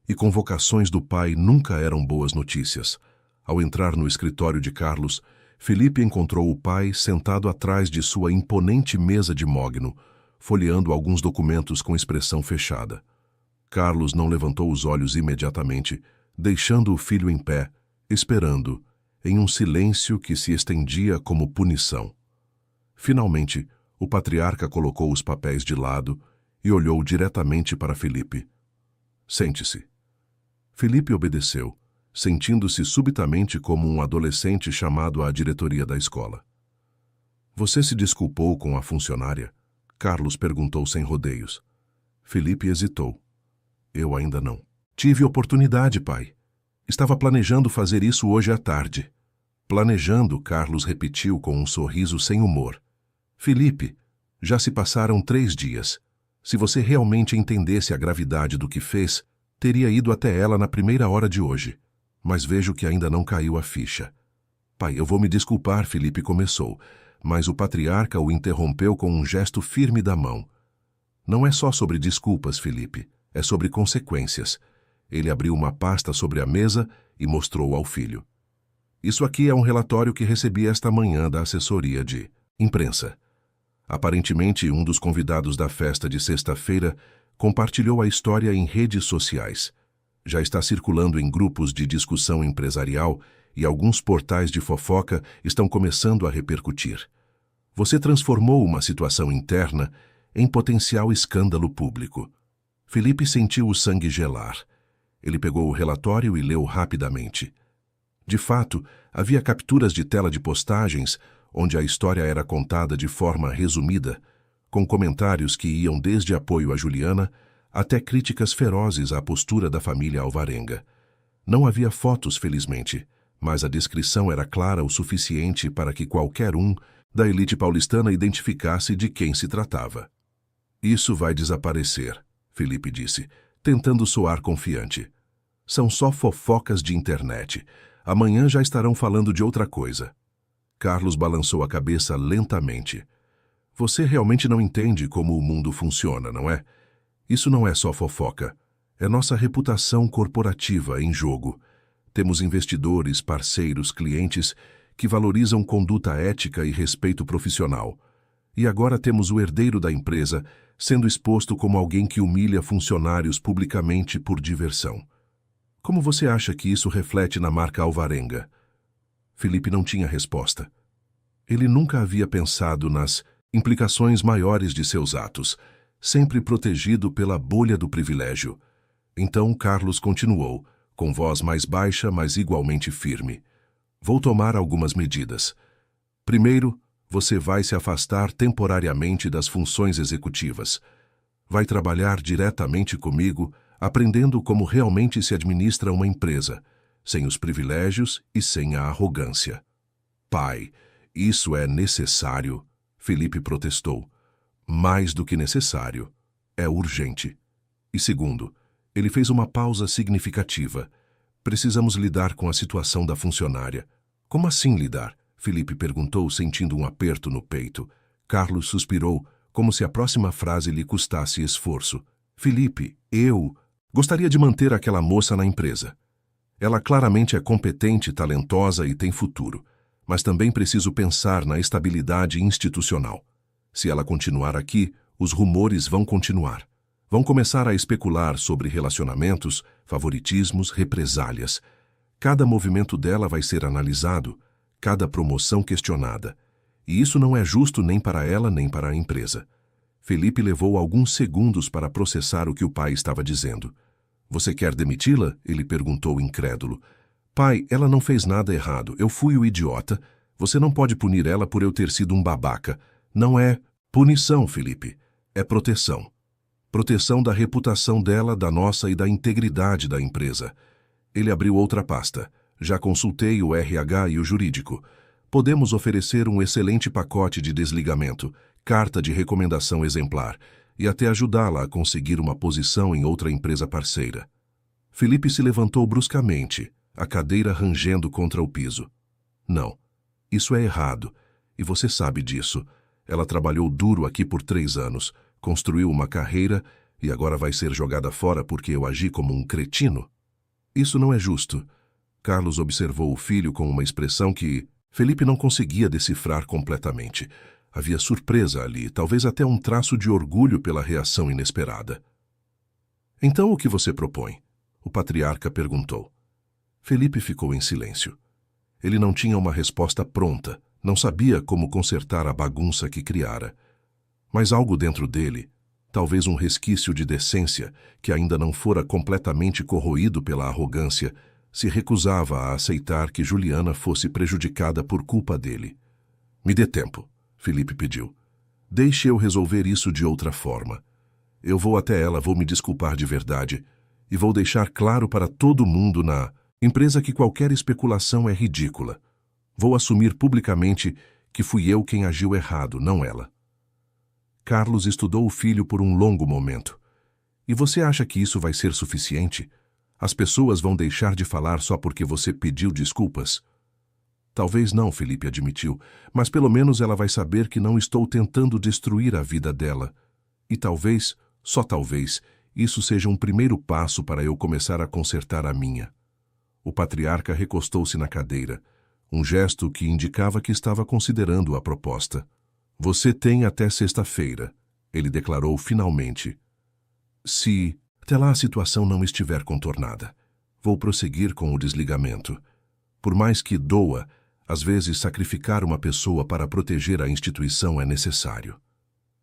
E convocações do pai nunca eram boas notícias. Ao entrar no escritório de Carlos, Felipe encontrou o pai sentado atrás de sua imponente mesa de mogno, folheando alguns documentos com expressão fechada. Carlos não levantou os olhos imediatamente, deixando o filho em pé, esperando, em um silêncio que se estendia como punição. Finalmente, o patriarca colocou os papéis de lado e olhou diretamente para Felipe. Sente-se. Felipe obedeceu, sentindo-se subitamente como um adolescente chamado à diretoria da escola. Você se desculpou com a funcionária? Carlos perguntou sem rodeios. Felipe hesitou. Eu ainda não. Tive oportunidade, pai. Estava planejando fazer isso hoje à tarde. Planejando, Carlos repetiu com um sorriso sem humor. Felipe, já se passaram 3 dias. Se você realmente entendesse a gravidade do que fez, teria ido até ela na primeira hora de hoje. Mas vejo que ainda não caiu a ficha. Pai, eu vou me desculpar, Felipe começou, mas o patriarca o interrompeu com um gesto firme da mão. Não é só sobre desculpas, Felipe, é sobre consequências. Ele abriu uma pasta sobre a mesa e mostrou ao filho. Isso aqui é um relatório que recebi esta manhã da assessoria de imprensa. Aparentemente, um dos convidados da festa de sexta-feira compartilhou a história em redes sociais. Já está circulando em grupos de discussão empresarial e alguns portais de fofoca estão começando a repercutir. Você transformou uma situação interna em potencial escândalo público. Felipe sentiu o sangue gelar. Ele pegou o relatório e leu rapidamente. De fato, havia capturas de tela de postagens onde a história era contada de forma resumida, com comentários que iam desde apoio a Juliana até críticas ferozes à postura da família Alvarenga. Não havia fotos, felizmente, mas a descrição era clara o suficiente para que qualquer um da elite paulistana identificasse de quem se tratava. Isso vai desaparecer, Felipe disse, tentando soar confiante. São só fofocas de internet. Amanhã já estarão falando de outra coisa. Carlos balançou a cabeça lentamente. Você realmente não entende como o mundo funciona, não é? Isso não é só fofoca. É nossa reputação corporativa em jogo. Temos investidores, parceiros, clientes que valorizam conduta ética e respeito profissional. E agora temos o herdeiro da empresa sendo exposto como alguém que humilha funcionários publicamente por diversão. Como você acha que isso reflete na marca Alvarenga? Felipe não tinha resposta. Ele nunca havia pensado nas implicações maiores de seus atos, sempre protegido pela bolha do privilégio. Então Carlos continuou, com voz mais baixa, mas igualmente firme. Vou tomar algumas medidas. Primeiro, você vai se afastar temporariamente das funções executivas. Vai trabalhar diretamente comigo, aprendendo como realmente se administra uma empresa, sem os privilégios e sem a arrogância. Pai, isso é necessário, Felipe protestou. Mais do que necessário. É urgente. E segundo, ele fez uma pausa significativa. Precisamos lidar com a situação da funcionária. Como assim lidar? Felipe perguntou, sentindo um aperto no peito. Carlos suspirou, como se a próxima frase lhe custasse esforço. Felipe, eu gostaria de manter aquela moça na empresa. Ela claramente é competente, talentosa e tem futuro. mas também preciso pensar na estabilidade institucional. Se ela continuar aqui, os rumores vão continuar. Vão começar a especular sobre relacionamentos, favoritismos, represálias. Cada movimento dela vai ser analisado, cada promoção questionada. E isso não é justo nem para ela nem para a empresa. Felipe levou alguns segundos para processar o que o pai estava dizendo. Você quer demiti-la? Ele perguntou incrédulo. Pai, ela não fez nada errado. Eu fui o idiota. Você não pode punir ela por eu ter sido um babaca. Não é punição, Felipe. É proteção. Proteção da reputação dela, da nossa e da integridade da empresa. Ele abriu outra pasta. Já consultei o RH e o jurídico. Podemos oferecer um excelente pacote de desligamento, carta de recomendação exemplar, e até ajudá-la a conseguir uma posição em outra empresa parceira. Felipe se levantou bruscamente, a cadeira rangendo contra o piso. Não, isso é errado, e você sabe disso. Ela trabalhou duro aqui por 3 anos, construiu uma carreira e agora vai ser jogada fora porque eu agi como um cretino? Isso não é justo. Carlos observou o filho com uma expressão que Felipe não conseguia decifrar completamente. Havia surpresa ali, talvez até um traço de orgulho pela reação inesperada. Então o que você propõe? O patriarca perguntou. Felipe ficou em silêncio. Ele não tinha uma resposta pronta, não sabia como consertar a bagunça que criara. Mas algo dentro dele, talvez um resquício de decência que ainda não fora completamente corroído pela arrogância, se recusava a aceitar que Juliana fosse prejudicada por culpa dele. Me dê tempo, Felipe pediu. Deixe eu resolver isso de outra forma. Eu vou até ela, vou me desculpar de verdade e vou deixar claro para todo mundo na empresa que qualquer especulação é ridícula. Vou assumir publicamente que fui eu quem agiu errado, não ela. Carlos estudou o filho por um longo momento. E você acha que isso vai ser suficiente? As pessoas vão deixar de falar só porque você pediu desculpas? Talvez não, Felipe admitiu, mas pelo menos ela vai saber que não estou tentando destruir a vida dela. E talvez, só talvez, isso seja um primeiro passo para eu começar a consertar a minha. O patriarca recostou-se na cadeira, um gesto que indicava que estava considerando a proposta. Você tem até sexta-feira, ele declarou finalmente. Se até lá a situação não estiver contornada, vou prosseguir com o desligamento. Por mais que doa, às vezes sacrificar uma pessoa para proteger a instituição é necessário.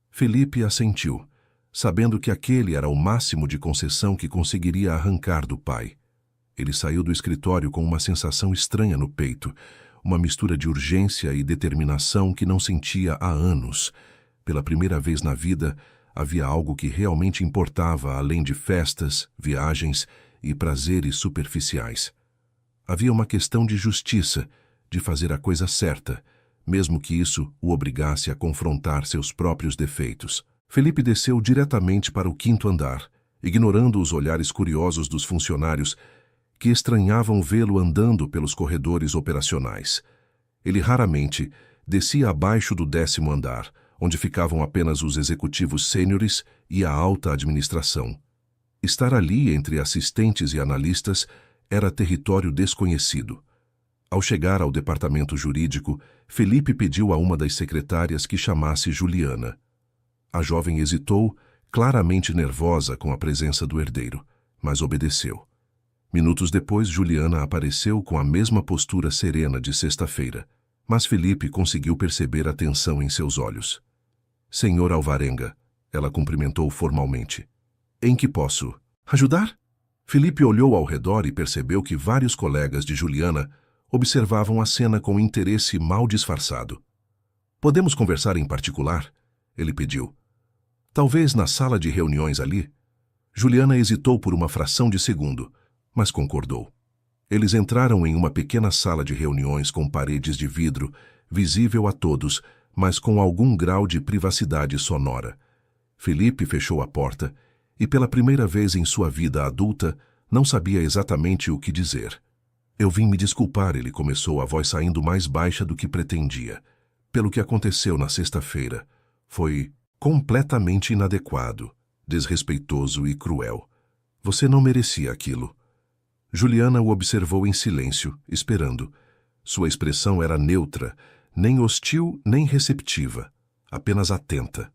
Felipe assentiu, sabendo que aquele era o máximo de concessão que conseguiria arrancar do pai. Ele saiu do escritório com uma sensação estranha no peito, uma mistura de urgência e determinação que não sentia há anos. Pela primeira vez na vida, havia algo que realmente importava além de festas, viagens e prazeres superficiais. Havia uma questão de justiça, de fazer a coisa certa, mesmo que isso o obrigasse a confrontar seus próprios defeitos. Felipe desceu diretamente para o 5º andar, ignorando os olhares curiosos dos funcionários que estranhavam vê-lo andando pelos corredores operacionais. Ele raramente descia abaixo do 10º andar, onde ficavam apenas os executivos sêniores e a alta administração. Estar ali entre assistentes e analistas era território desconhecido. Ao chegar ao departamento jurídico, Felipe pediu a uma das secretárias que chamasse Juliana. A jovem hesitou, claramente nervosa com a presença do herdeiro, mas obedeceu. Minutos depois, Juliana apareceu com a mesma postura serena de sexta-feira, mas Felipe conseguiu perceber a tensão em seus olhos. Senhor Alvarenga, ela cumprimentou formalmente. Em que posso ajudar? Felipe olhou ao redor e percebeu que vários colegas de Juliana observavam a cena com interesse mal disfarçado. Podemos conversar em particular? Ele pediu. Talvez na sala de reuniões ali? Juliana hesitou por uma fração de segundo, mas concordou. Eles entraram em uma pequena sala de reuniões com paredes de vidro, visível a todos, mas com algum grau de privacidade sonora. Felipe fechou a porta e, pela primeira vez em sua vida adulta, não sabia exatamente o que dizer. Eu vim me desculpar, ele começou, a voz saindo mais baixa do que pretendia. Pelo que aconteceu na sexta-feira. Foi completamente inadequado, desrespeitoso e cruel. Você não merecia aquilo. Juliana o observou em silêncio, esperando. Sua expressão era neutra, nem hostil nem receptiva, apenas atenta.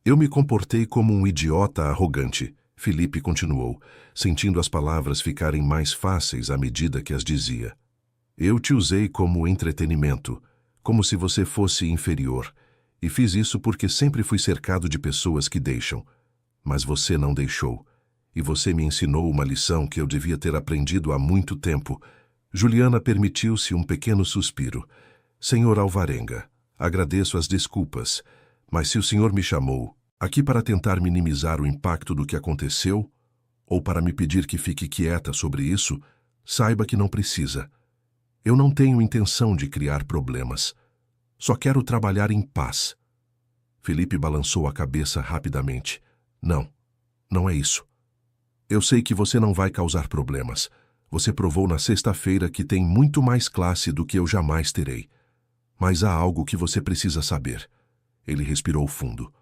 Eu me comportei como um idiota arrogante, Felipe continuou, sentindo as palavras ficarem mais fáceis à medida que as dizia. Eu te usei como entretenimento, como se você fosse inferior, e fiz isso porque sempre fui cercado de pessoas que deixam. Mas você não deixou, e você me ensinou uma lição que eu devia ter aprendido há muito tempo. Juliana permitiu-se um pequeno suspiro. Senhor Alvarenga, agradeço as desculpas, mas se o senhor me chamou aqui para tentar minimizar o impacto do que aconteceu, ou para me pedir que fique quieta sobre isso, saiba que não precisa. Eu não tenho intenção de criar problemas. Só quero trabalhar em paz. Felipe balançou a cabeça rapidamente. Não, não é isso. Eu sei que você não vai causar problemas. Você provou na sexta-feira que tem muito mais classe do que eu jamais terei. Mas há algo que você precisa saber. Ele respirou fundo.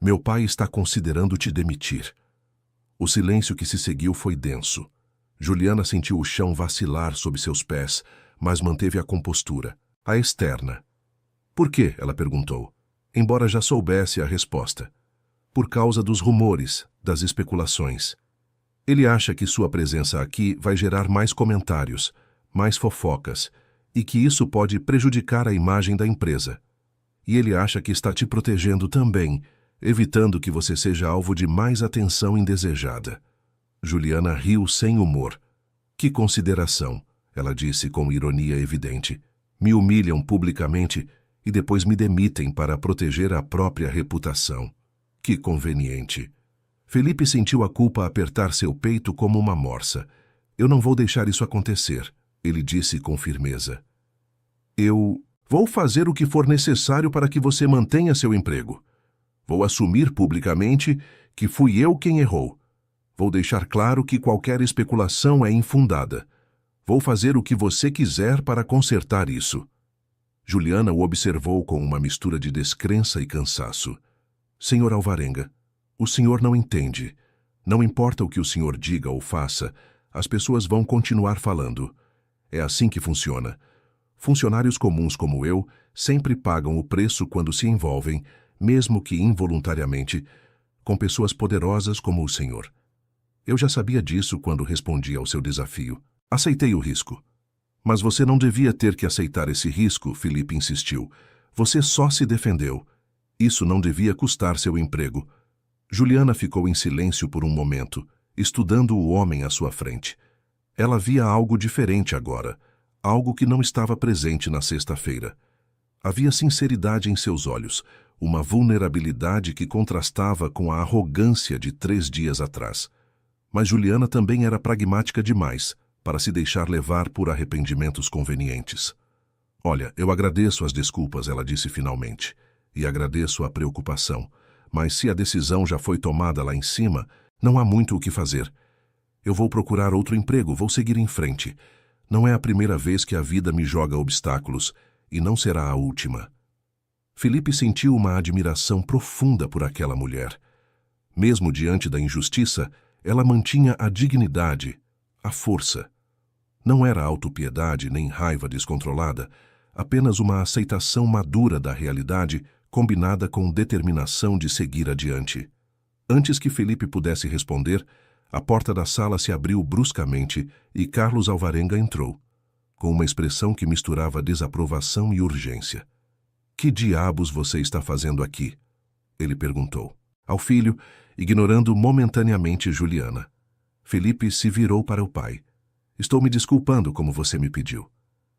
Meu pai está considerando te demitir. O silêncio que se seguiu foi denso. Juliana sentiu o chão vacilar sob seus pés, mas manteve a compostura, a externa. Por quê? Ela perguntou, embora já soubesse a resposta. Por causa dos rumores, das especulações. Ele acha que sua presença aqui vai gerar mais comentários, mais fofocas, e que isso pode prejudicar a imagem da empresa. E ele acha que está te protegendo também, evitando que você seja alvo de mais atenção indesejada. Juliana riu sem humor. Que consideração, ela disse com ironia evidente. Me humilham publicamente e depois me demitem para proteger a própria reputação. Que conveniente. Felipe sentiu a culpa apertar seu peito como uma morsa. Eu não vou deixar isso acontecer, ele disse com firmeza. Eu vou fazer o que for necessário para que você mantenha seu emprego. Vou assumir publicamente que fui eu quem errou. Vou deixar claro que qualquer especulação é infundada. Vou fazer o que você quiser para consertar isso. Juliana o observou com uma mistura de descrença e cansaço. Senhor Alvarenga, o senhor não entende. Não importa o que o senhor diga ou faça, as pessoas vão continuar falando. É assim que funciona. Funcionários comuns como eu sempre pagam o preço quando se envolvem, mesmo que involuntariamente, com pessoas poderosas como o senhor. Eu já sabia disso quando respondi ao seu desafio. Aceitei o risco. Mas você não devia ter que aceitar esse risco, Felipe insistiu. Você só se defendeu. Isso não devia custar seu emprego. Juliana ficou em silêncio por um momento, estudando o homem à sua frente. Ela via algo diferente agora, algo que não estava presente na sexta-feira. Havia sinceridade em seus olhos, uma vulnerabilidade que contrastava com a arrogância de 3 dias atrás. Mas Juliana também era pragmática demais para se deixar levar por arrependimentos convenientes. Olha, eu agradeço as desculpas, ela disse finalmente, e agradeço a preocupação, mas se a decisão já foi tomada lá em cima, não há muito o que fazer. Eu vou procurar outro emprego, vou seguir em frente. Não é a primeira vez que a vida me joga obstáculos, e não será a última. Felipe sentiu uma admiração profunda por aquela mulher. Mesmo diante da injustiça, ela mantinha a dignidade, a força. Não era autopiedade nem raiva descontrolada, apenas uma aceitação madura da realidade combinada com determinação de seguir adiante. Antes que Felipe pudesse responder, a porta da sala se abriu bruscamente e Carlos Alvarenga entrou, com uma expressão que misturava desaprovação e urgência. Que diabos você está fazendo aqui? Ele perguntou ao filho, ignorando momentaneamente Juliana. Felipe se virou para o pai. Estou me desculpando como você me pediu.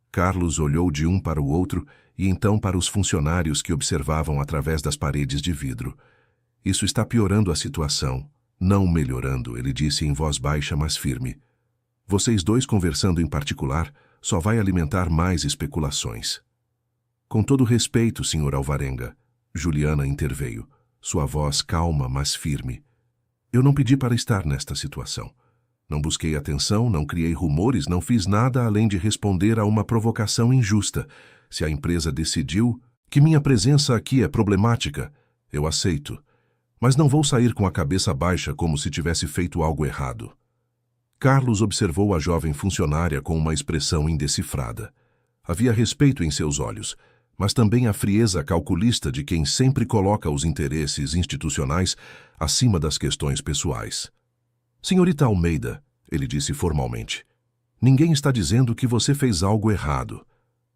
Carlos olhou de um para o outro e então para os funcionários que observavam através das paredes de vidro. Isso está piorando a situação, não melhorando, ele disse em voz baixa, mas firme. Vocês dois conversando em particular só vai alimentar mais especulações. Com todo respeito, senhor Alvarenga, Juliana interveio, sua voz calma, mas firme. Eu não pedi para estar nesta situação. Não busquei atenção, não criei rumores, não fiz nada além de responder a uma provocação injusta. Se a empresa decidiu que minha presença aqui é problemática, eu aceito. Mas não vou sair com a cabeça baixa como se tivesse feito algo errado. Carlos observou a jovem funcionária com uma expressão indecifrada. Havia respeito em seus olhos, mas também a frieza calculista de quem sempre coloca os interesses institucionais acima das questões pessoais. Senhorita Almeida, ele disse formalmente, ninguém está dizendo que você fez algo errado,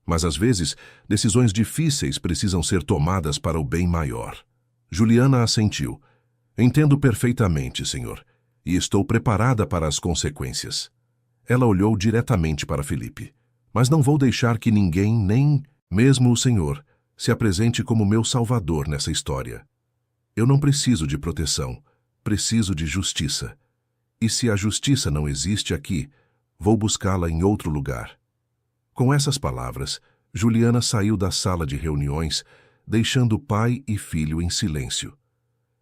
mas às vezes decisões difíceis precisam ser tomadas para o bem maior. Juliana assentiu. Entendo perfeitamente, senhor, e estou preparada para as consequências. Ela olhou diretamente para Felipe. Mas não vou deixar que ninguém, nem mesmo o senhor, se apresente como meu salvador nessa história. Eu não preciso de proteção, preciso de justiça. E se a justiça não existe aqui, vou buscá-la em outro lugar. Com essas palavras, Juliana saiu da sala de reuniões, deixando pai e filho em silêncio.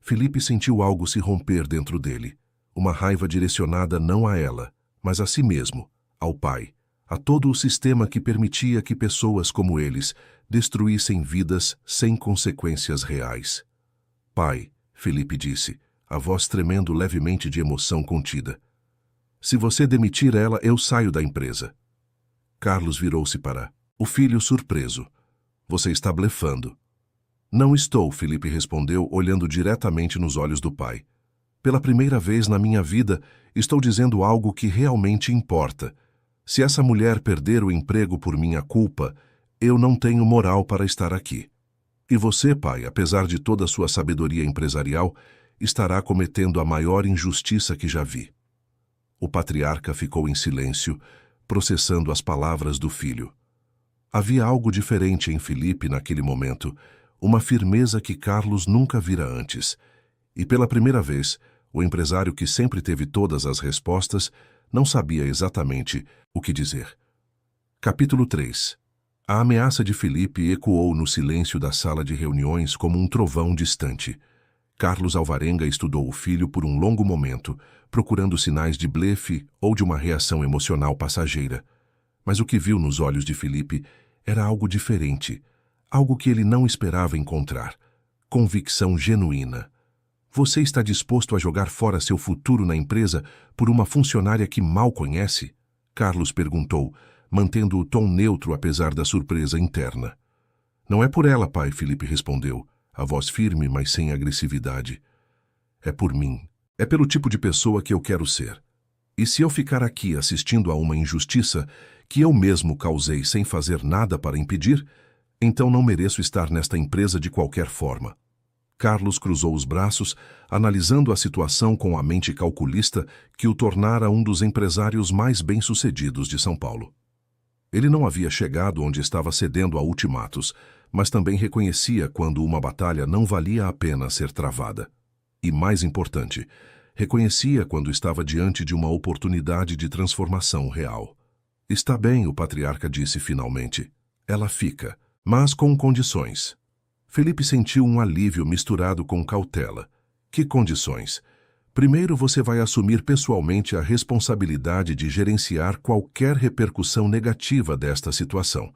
Felipe sentiu algo se romper dentro dele, uma raiva direcionada não a ela, mas a si mesmo, ao pai, a todo o sistema que permitia que pessoas como eles destruíssem vidas sem consequências reais. Pai, Felipe disse, a voz tremendo levemente de emoção contida. Se você demitir ela, eu saio da empresa. Carlos virou-se para o filho surpreso. Você está blefando. Não estou, Felipe respondeu, olhando diretamente nos olhos do pai. Pela primeira vez na minha vida, estou dizendo algo que realmente importa. Se essa mulher perder o emprego por minha culpa, eu não tenho moral para estar aqui. E você, pai, apesar de toda a sua sabedoria empresarial, estará cometendo a maior injustiça que já vi. O patriarca ficou em silêncio, processando as palavras do filho. Havia algo diferente em Felipe naquele momento, uma firmeza que Carlos nunca vira antes. E pela primeira vez, o empresário que sempre teve todas as respostas não sabia exatamente o que dizer. Capítulo 3. A ameaça de Felipe ecoou no silêncio da sala de reuniões como um trovão distante. Carlos Alvarenga estudou o filho por um longo momento, procurando sinais de blefe ou de uma reação emocional passageira. Mas o que viu nos olhos de Felipe era algo diferente, algo que ele não esperava encontrar. Convicção genuína. Você está disposto a jogar fora seu futuro na empresa por uma funcionária que mal conhece? Carlos perguntou, mantendo o tom neutro apesar da surpresa interna. Não é por ela, pai, Felipe respondeu, a voz firme, mas sem agressividade. É por mim. É pelo tipo de pessoa que eu quero ser. E se eu ficar aqui assistindo a uma injustiça que eu mesmo causei sem fazer nada para impedir, então não mereço estar nesta empresa de qualquer forma. Carlos cruzou os braços, analisando a situação com a mente calculista que o tornara um dos empresários mais bem-sucedidos de São Paulo. Ele não havia chegado onde estava cedendo a ultimatos, mas também reconhecia quando uma batalha não valia a pena ser travada. E, mais importante, reconhecia quando estava diante de uma oportunidade de transformação real. Está bem, o patriarca disse finalmente. Ela fica, mas com condições. Felipe sentiu um alívio misturado com cautela. Que condições? Primeiro, você vai assumir pessoalmente a responsabilidade de gerenciar qualquer repercussão negativa desta situação.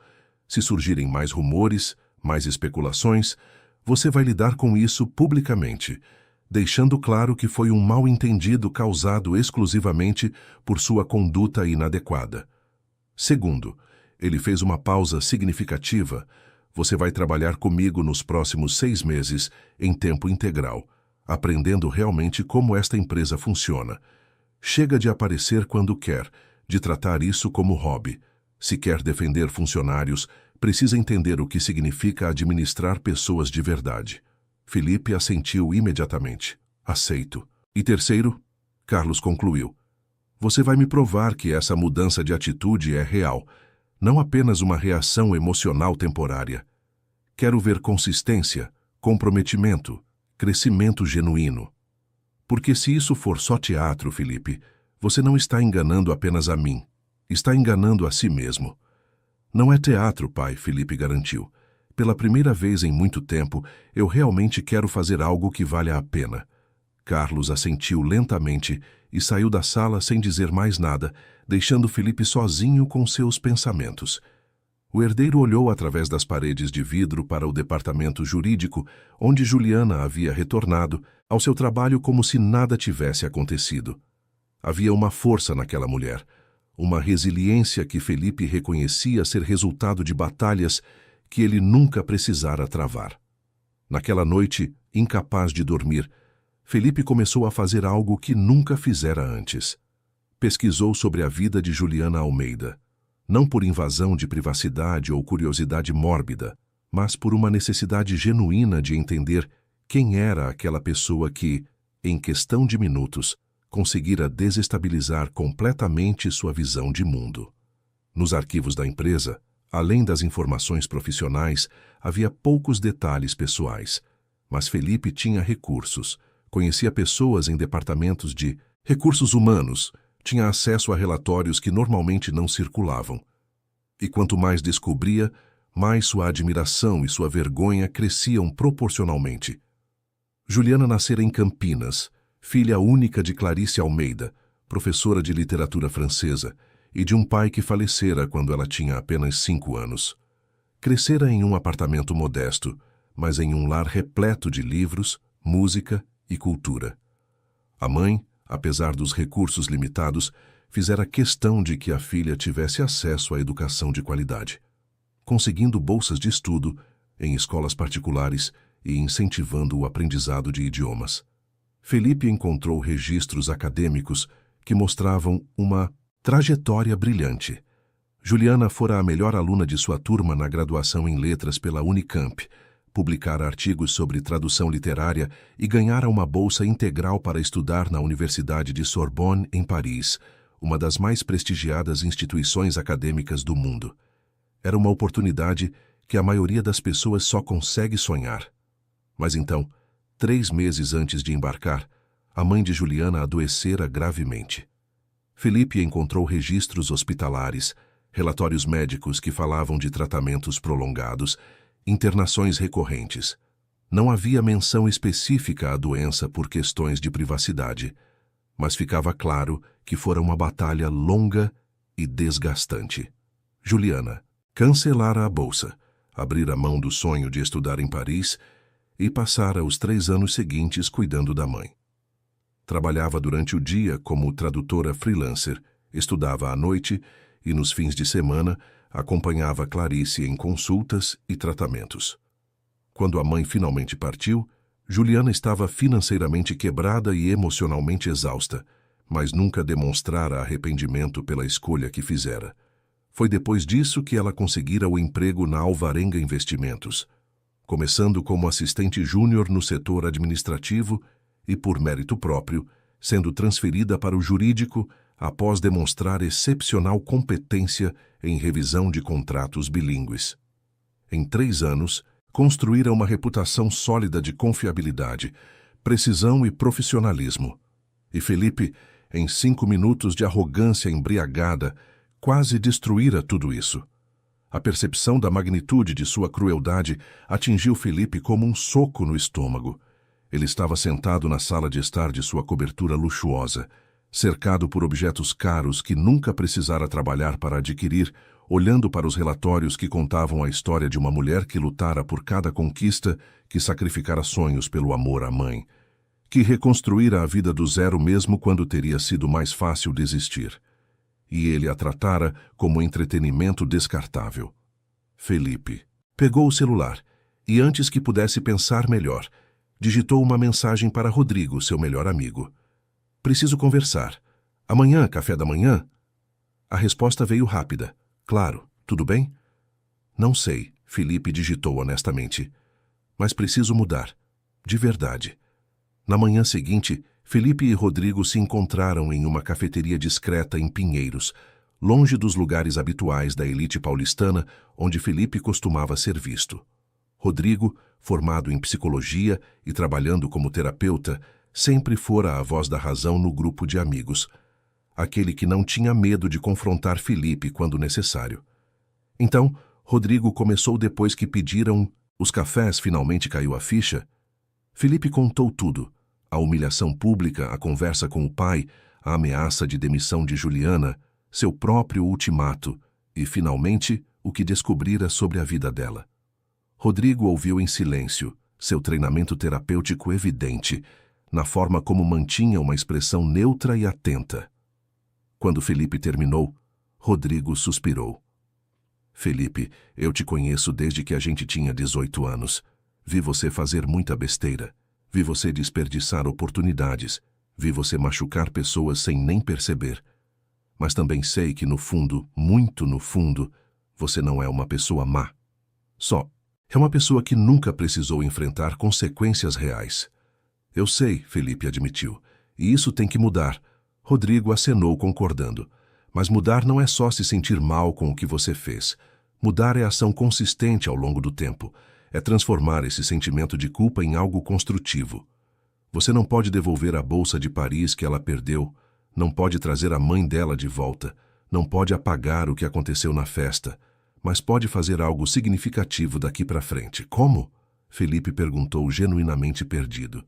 Se surgirem mais rumores, mais especulações, você vai lidar com isso publicamente, deixando claro que foi um mal-entendido causado exclusivamente por sua conduta inadequada. Segundo, ele fez uma pausa significativa. Você vai trabalhar comigo nos próximos 6 meses, em tempo integral, aprendendo realmente como esta empresa funciona. Chega de aparecer quando quer, de tratar isso como hobby. Se quer defender funcionários, precisa entender o que significa administrar pessoas de verdade. Felipe assentiu imediatamente. Aceito. E terceiro, Carlos concluiu. Você vai me provar que essa mudança de atitude é real, não apenas uma reação emocional temporária. Quero ver consistência, comprometimento, crescimento genuíno. Porque se isso for só teatro, Felipe, você não está enganando apenas a mim, está enganando a si mesmo. Não é teatro, pai, Felipe garantiu. Pela primeira vez em muito tempo, eu realmente quero fazer algo que valha a pena. Carlos assentiu lentamente e saiu da sala sem dizer mais nada, deixando Felipe sozinho com seus pensamentos. O herdeiro olhou através das paredes de vidro para o departamento jurídico, onde Juliana havia retornado ao seu trabalho como se nada tivesse acontecido. Havia uma força naquela mulher, uma resiliência que Felipe reconhecia ser resultado de batalhas que ele nunca precisara travar. Naquela noite, incapaz de dormir, Felipe começou a fazer algo que nunca fizera antes. Pesquisou sobre a vida de Juliana Almeida, não por invasão de privacidade ou curiosidade mórbida, mas por uma necessidade genuína de entender quem era aquela pessoa que, em questão de minutos, conseguira desestabilizar completamente sua visão de mundo. Nos arquivos da empresa, além das informações profissionais, havia poucos detalhes pessoais, mas Felipe tinha recursos, conhecia pessoas em departamentos de recursos humanos, tinha acesso a relatórios que normalmente não circulavam. E quanto mais descobria, mais sua admiração e sua vergonha cresciam proporcionalmente. Juliana nascera em Campinas, filha única de Clarice Almeida, professora de literatura francesa, e de um pai que falecera quando ela tinha apenas 5 anos. Crescera em um apartamento modesto, mas em um lar repleto de livros, música e cultura. A mãe, apesar dos recursos limitados, fizera questão de que a filha tivesse acesso à educação de qualidade, conseguindo bolsas de estudo em escolas particulares e incentivando o aprendizado de idiomas. Felipe encontrou registros acadêmicos que mostravam uma trajetória brilhante. Juliana fora a melhor aluna de sua turma na graduação em letras pela Unicamp, publicara artigos sobre tradução literária e ganhara uma bolsa integral para estudar na Universidade de Sorbonne, em Paris, uma das mais prestigiadas instituições acadêmicas do mundo. Era uma oportunidade que a maioria das pessoas só consegue sonhar. Mas então, 3 meses antes de embarcar, a mãe de Juliana adoecera gravemente. Felipe encontrou registros hospitalares, relatórios médicos que falavam de tratamentos prolongados, internações recorrentes. Não havia menção específica à doença por questões de privacidade, mas ficava claro que fora uma batalha longa e desgastante. Juliana cancelara a bolsa, abrira mão do sonho de estudar em Paris e passara os 3 anos seguintes cuidando da mãe. Trabalhava durante o dia como tradutora freelancer, estudava à noite e, nos fins de semana, acompanhava Clarice em consultas e tratamentos. Quando a mãe finalmente partiu, Juliana estava financeiramente quebrada e emocionalmente exausta, mas nunca demonstrara arrependimento pela escolha que fizera. Foi depois disso que ela conseguira o emprego na Alvarenga Investimentos, começando como assistente júnior no setor administrativo e, por mérito próprio, sendo transferida para o jurídico após demonstrar excepcional competência em revisão de contratos bilíngues. Em 3 anos, construíra uma reputação sólida de confiabilidade, precisão e profissionalismo. E Felipe, em 5 minutos de arrogância embriagada, quase destruíra tudo isso. A percepção da magnitude de sua crueldade atingiu Felipe como um soco no estômago. Ele estava sentado na sala de estar de sua cobertura luxuosa, cercado por objetos caros que nunca precisara trabalhar para adquirir, olhando para os relatórios que contavam a história de uma mulher que lutara por cada conquista, que sacrificara sonhos pelo amor à mãe, que reconstruíra a vida do zero mesmo quando teria sido mais fácil desistir. E ele a tratara como entretenimento descartável. Felipe pegou o celular e, antes que pudesse pensar melhor, digitou uma mensagem para Rodrigo, seu melhor amigo. Preciso conversar. Amanhã, café da manhã? A resposta veio rápida. Claro, tudo bem? Não sei, Felipe digitou honestamente. Mas preciso mudar. De verdade. Na manhã seguinte, Felipe e Rodrigo se encontraram em uma cafeteria discreta em Pinheiros, longe dos lugares habituais da elite paulistana onde Felipe costumava ser visto. Rodrigo, formado em psicologia e trabalhando como terapeuta, sempre fora a voz da razão no grupo de amigos, aquele que não tinha medo de confrontar Felipe quando necessário. Então, Rodrigo começou depois que pediram os cafés, finalmente caiu a ficha. Felipe contou tudo: a humilhação pública, a conversa com o pai, a ameaça de demissão de Juliana, seu próprio ultimato e, finalmente, o que descobrira sobre a vida dela. Rodrigo ouviu em silêncio, seu treinamento terapêutico evidente, na forma como mantinha uma expressão neutra e atenta. Quando Felipe terminou, Rodrigo suspirou. Felipe, eu te conheço desde que a gente tinha 18 anos. Vi você fazer muita besteira. Vi você desperdiçar oportunidades. Vi você machucar pessoas sem nem perceber. Mas também sei que no fundo, muito no fundo, você não é uma pessoa má. Só é uma pessoa que nunca precisou enfrentar consequências reais. Eu sei, Felipe admitiu, e isso tem que mudar. Rodrigo acenou concordando. Mas mudar não é só se sentir mal com o que você fez. Mudar é ação consistente ao longo do tempo. É transformar esse sentimento de culpa em algo construtivo. Você não pode devolver a bolsa de Paris que ela perdeu, não pode trazer a mãe dela de volta, não pode apagar o que aconteceu na festa, mas pode fazer algo significativo daqui para frente. Como? Felipe perguntou, genuinamente perdido.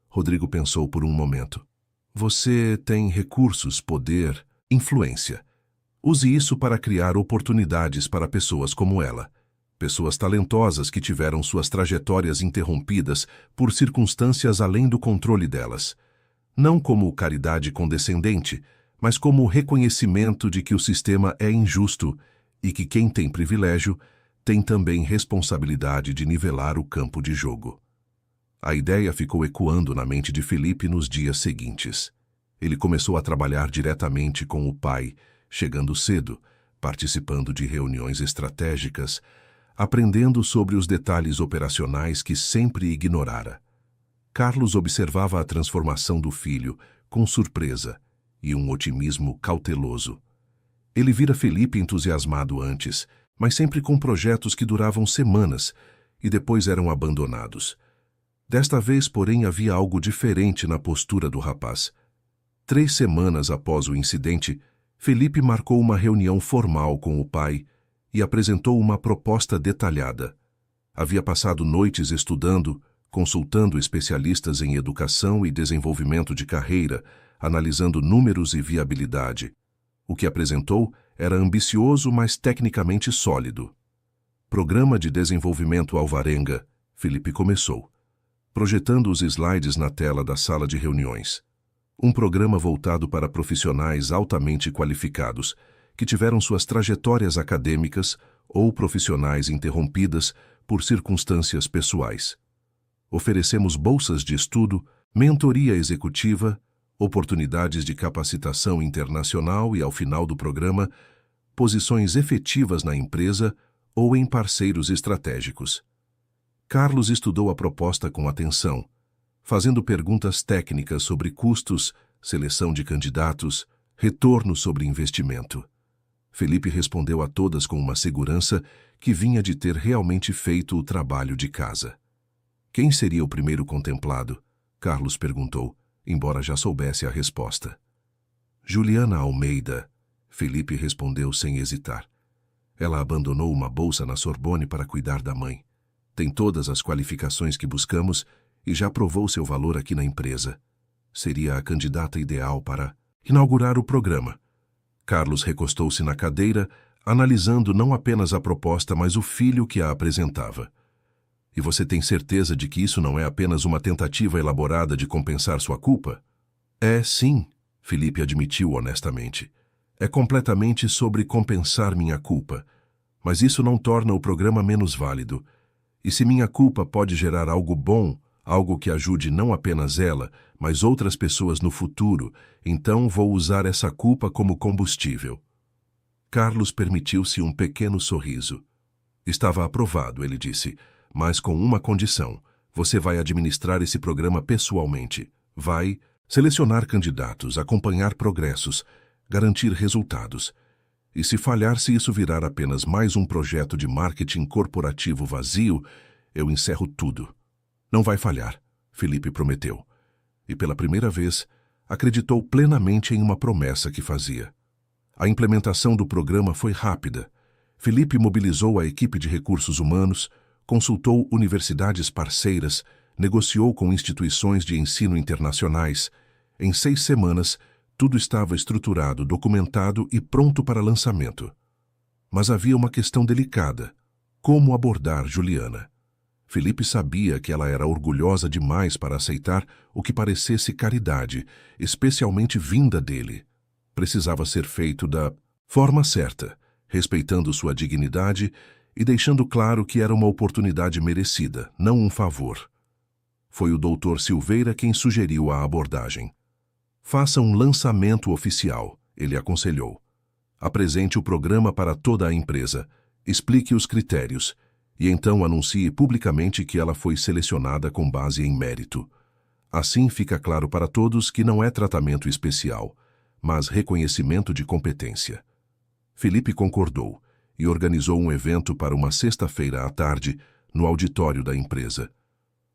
Rodrigo pensou por um momento. Você tem recursos, poder, influência. Use isso para criar oportunidades para pessoas como ela. Pessoas talentosas que tiveram suas trajetórias interrompidas por circunstâncias além do controle delas. Não como caridade condescendente, mas como reconhecimento de que o sistema é injusto e que quem tem privilégio tem também responsabilidade de nivelar o campo de jogo. A ideia ficou ecoando na mente de Felipe nos dias seguintes. Ele começou a trabalhar diretamente com o pai, chegando cedo, participando de reuniões estratégicas, aprendendo sobre os detalhes operacionais que sempre ignorara. Carlos observava a transformação do filho com surpresa e um otimismo cauteloso. Ele vira Felipe entusiasmado antes, mas sempre com projetos que duravam semanas e depois eram abandonados. Desta vez, porém, havia algo diferente na postura do rapaz. 3 semanas após o incidente, Felipe marcou uma reunião formal com o pai e apresentou uma proposta detalhada. Havia passado noites estudando, consultando especialistas em educação e desenvolvimento de carreira, analisando números e viabilidade. O que apresentou era ambicioso, mas tecnicamente sólido. Programa de Desenvolvimento Alvarenga, Felipe começou, projetando os slides na tela da sala de reuniões. Um programa voltado para profissionais altamente qualificados, que tiveram suas trajetórias acadêmicas ou profissionais interrompidas por circunstâncias pessoais. Oferecemos bolsas de estudo, mentoria executiva, oportunidades de capacitação internacional e, ao final do programa, posições efetivas na empresa ou em parceiros estratégicos. Carlos estudou a proposta com atenção, fazendo perguntas técnicas sobre custos, seleção de candidatos, retorno sobre investimento. Felipe respondeu a todas com uma segurança que vinha de ter realmente feito o trabalho de casa. Quem seria o primeiro contemplado? Carlos perguntou, embora já soubesse a resposta. Juliana Almeida, Felipe respondeu sem hesitar. Ela abandonou uma bolsa na Sorbonne para cuidar da mãe. Tem todas as qualificações que buscamos e já provou seu valor aqui na empresa. Seria a candidata ideal para inaugurar o programa. Carlos recostou-se na cadeira, analisando não apenas a proposta, mas o filho que a apresentava. E você tem certeza de que isso não é apenas uma tentativa elaborada de compensar sua culpa? É, sim, Felipe admitiu honestamente. É completamente sobre compensar minha culpa. Mas isso não torna o programa menos válido. E se minha culpa pode gerar algo bom, algo que ajude não apenas ela, mas outras pessoas no futuro, então vou usar essa culpa como combustível. Carlos permitiu-se um pequeno sorriso. Estava aprovado, ele disse, mas com uma condição. Você vai administrar esse programa pessoalmente. Vai selecionar candidatos, acompanhar progressos, garantir resultados. E se falhar, se isso virar apenas mais um projeto de marketing corporativo vazio, eu encerro tudo. Não vai falhar, Felipe prometeu. E pela primeira vez, acreditou plenamente em uma promessa que fazia. A implementação do programa foi rápida. Felipe mobilizou a equipe de recursos humanos, consultou universidades parceiras, negociou com instituições de ensino internacionais. Em 6 semanas, tudo estava estruturado, documentado e pronto para lançamento. Mas havia uma questão delicada. Como abordar Juliana? Felipe sabia que ela era orgulhosa demais para aceitar o que parecesse caridade, especialmente vinda dele. Precisava ser feito da Forma certa, respeitando sua dignidade e deixando claro que era uma oportunidade merecida, não um favor. Foi o Dr. Silveira quem sugeriu a abordagem. Faça um lançamento oficial, ele aconselhou. Apresente o programa para toda a empresa, explique os critérios e então anuncie publicamente que ela foi selecionada com base em mérito. Assim fica claro para todos que não é tratamento especial, mas reconhecimento de competência. Felipe concordou e organizou um evento para uma sexta-feira à tarde no auditório da empresa.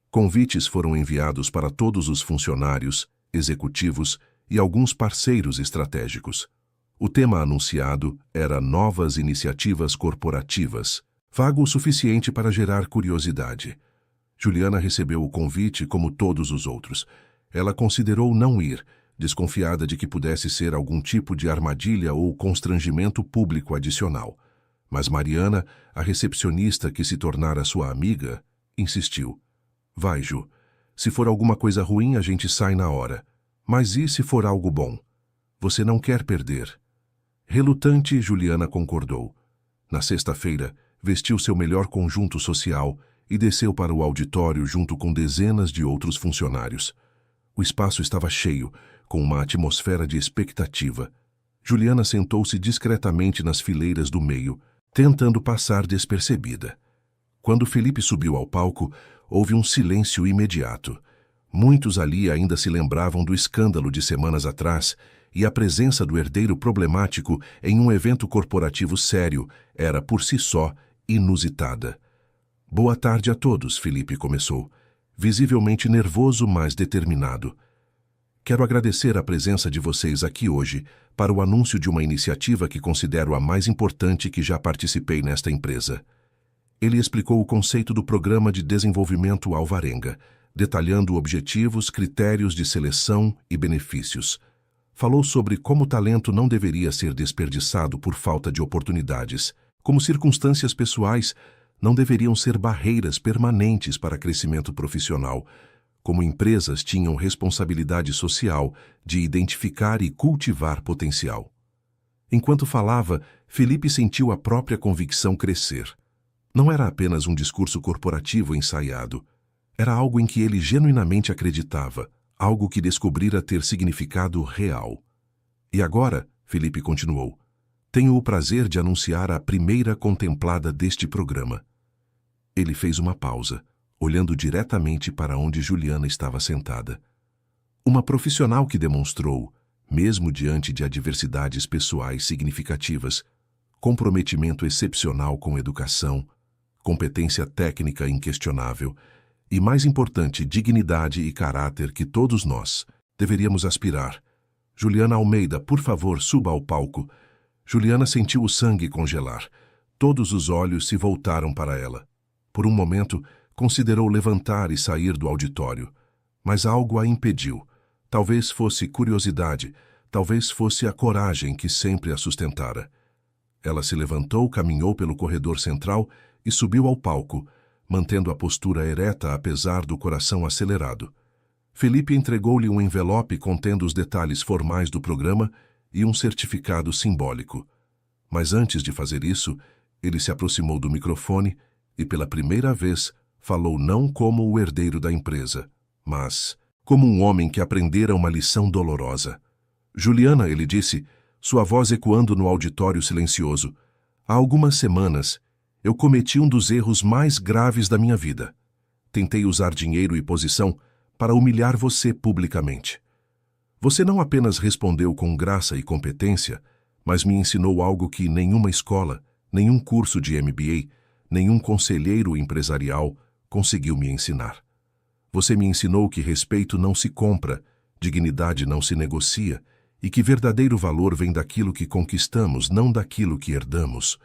Convites foram enviados para todos os funcionários, executivos e alguns parceiros estratégicos. O tema anunciado era Novas Iniciativas Corporativas, vago o suficiente para gerar curiosidade. Juliana recebeu o convite como todos os outros. Ela considerou não ir, desconfiada de que pudesse ser algum tipo de armadilha ou constrangimento público adicional. Mas Mariana, a recepcionista que se tornara sua amiga, insistiu. Vai, Ju. Se for alguma coisa ruim, a gente sai na hora. Mas e se for algo bom? Você não quer perder. Relutante, Juliana concordou. Na sexta-feira, vestiu seu melhor conjunto social e desceu para o auditório junto com dezenas de outros funcionários. O espaço estava cheio, com uma atmosfera de expectativa. Juliana sentou-se discretamente nas fileiras do meio, tentando passar despercebida. Quando Felipe subiu ao palco, houve um silêncio imediato. Muitos ali ainda se lembravam do escândalo de semanas atrás e a presença do herdeiro problemático em um evento corporativo sério era, por si só, inusitada. Boa tarde a todos, Felipe começou, visivelmente nervoso, mas determinado. Quero agradecer a presença de vocês aqui hoje para o anúncio de uma iniciativa que considero a mais importante que já participei nesta empresa. Ele explicou o conceito do Programa de Desenvolvimento Alvarenga, detalhando objetivos, critérios de seleção e benefícios. Falou sobre como o talento não deveria ser desperdiçado por falta de oportunidades, como circunstâncias pessoais não deveriam ser barreiras permanentes para crescimento profissional, como empresas tinham responsabilidade social de identificar e cultivar potencial. Enquanto falava, Felipe sentiu a própria convicção crescer. Não era apenas um discurso corporativo ensaiado. Era algo em que ele genuinamente acreditava, algo que descobrira ter significado real. E agora, Felipe continuou, tenho o prazer de anunciar a primeira contemplada deste programa. Ele fez uma pausa, olhando diretamente para onde Juliana estava sentada. Uma profissional que demonstrou, mesmo diante de adversidades pessoais significativas, comprometimento excepcional com educação, competência técnica inquestionável e, mais importante, dignidade e caráter que todos nós deveríamos aspirar. Juliana Almeida, por favor, suba ao palco. Juliana sentiu o sangue congelar. Todos os olhos se voltaram para ela. Por um momento, considerou levantar e sair do auditório, mas algo a impediu. Talvez fosse curiosidade, talvez fosse a coragem que sempre a sustentara. Ela se levantou, caminhou pelo corredor central e subiu ao palco, mantendo a postura ereta apesar do coração acelerado. Felipe entregou-lhe um envelope contendo os detalhes formais do programa e um certificado simbólico. Mas antes de fazer isso, ele se aproximou do microfone e, pela primeira vez, falou não como o herdeiro da empresa, mas como um homem que aprendera uma lição dolorosa. Juliana, ele disse, sua voz ecoando no auditório silencioso, há algumas semanas, eu cometi um dos erros mais graves da minha vida. Tentei usar dinheiro e posição para humilhar você publicamente. Você não apenas respondeu com graça e competência, mas me ensinou algo que nenhuma escola, nenhum curso de MBA, nenhum conselheiro empresarial conseguiu me ensinar. Você me ensinou que respeito não se compra, dignidade não se negocia e que verdadeiro valor vem daquilo que conquistamos, não daquilo que herdamos.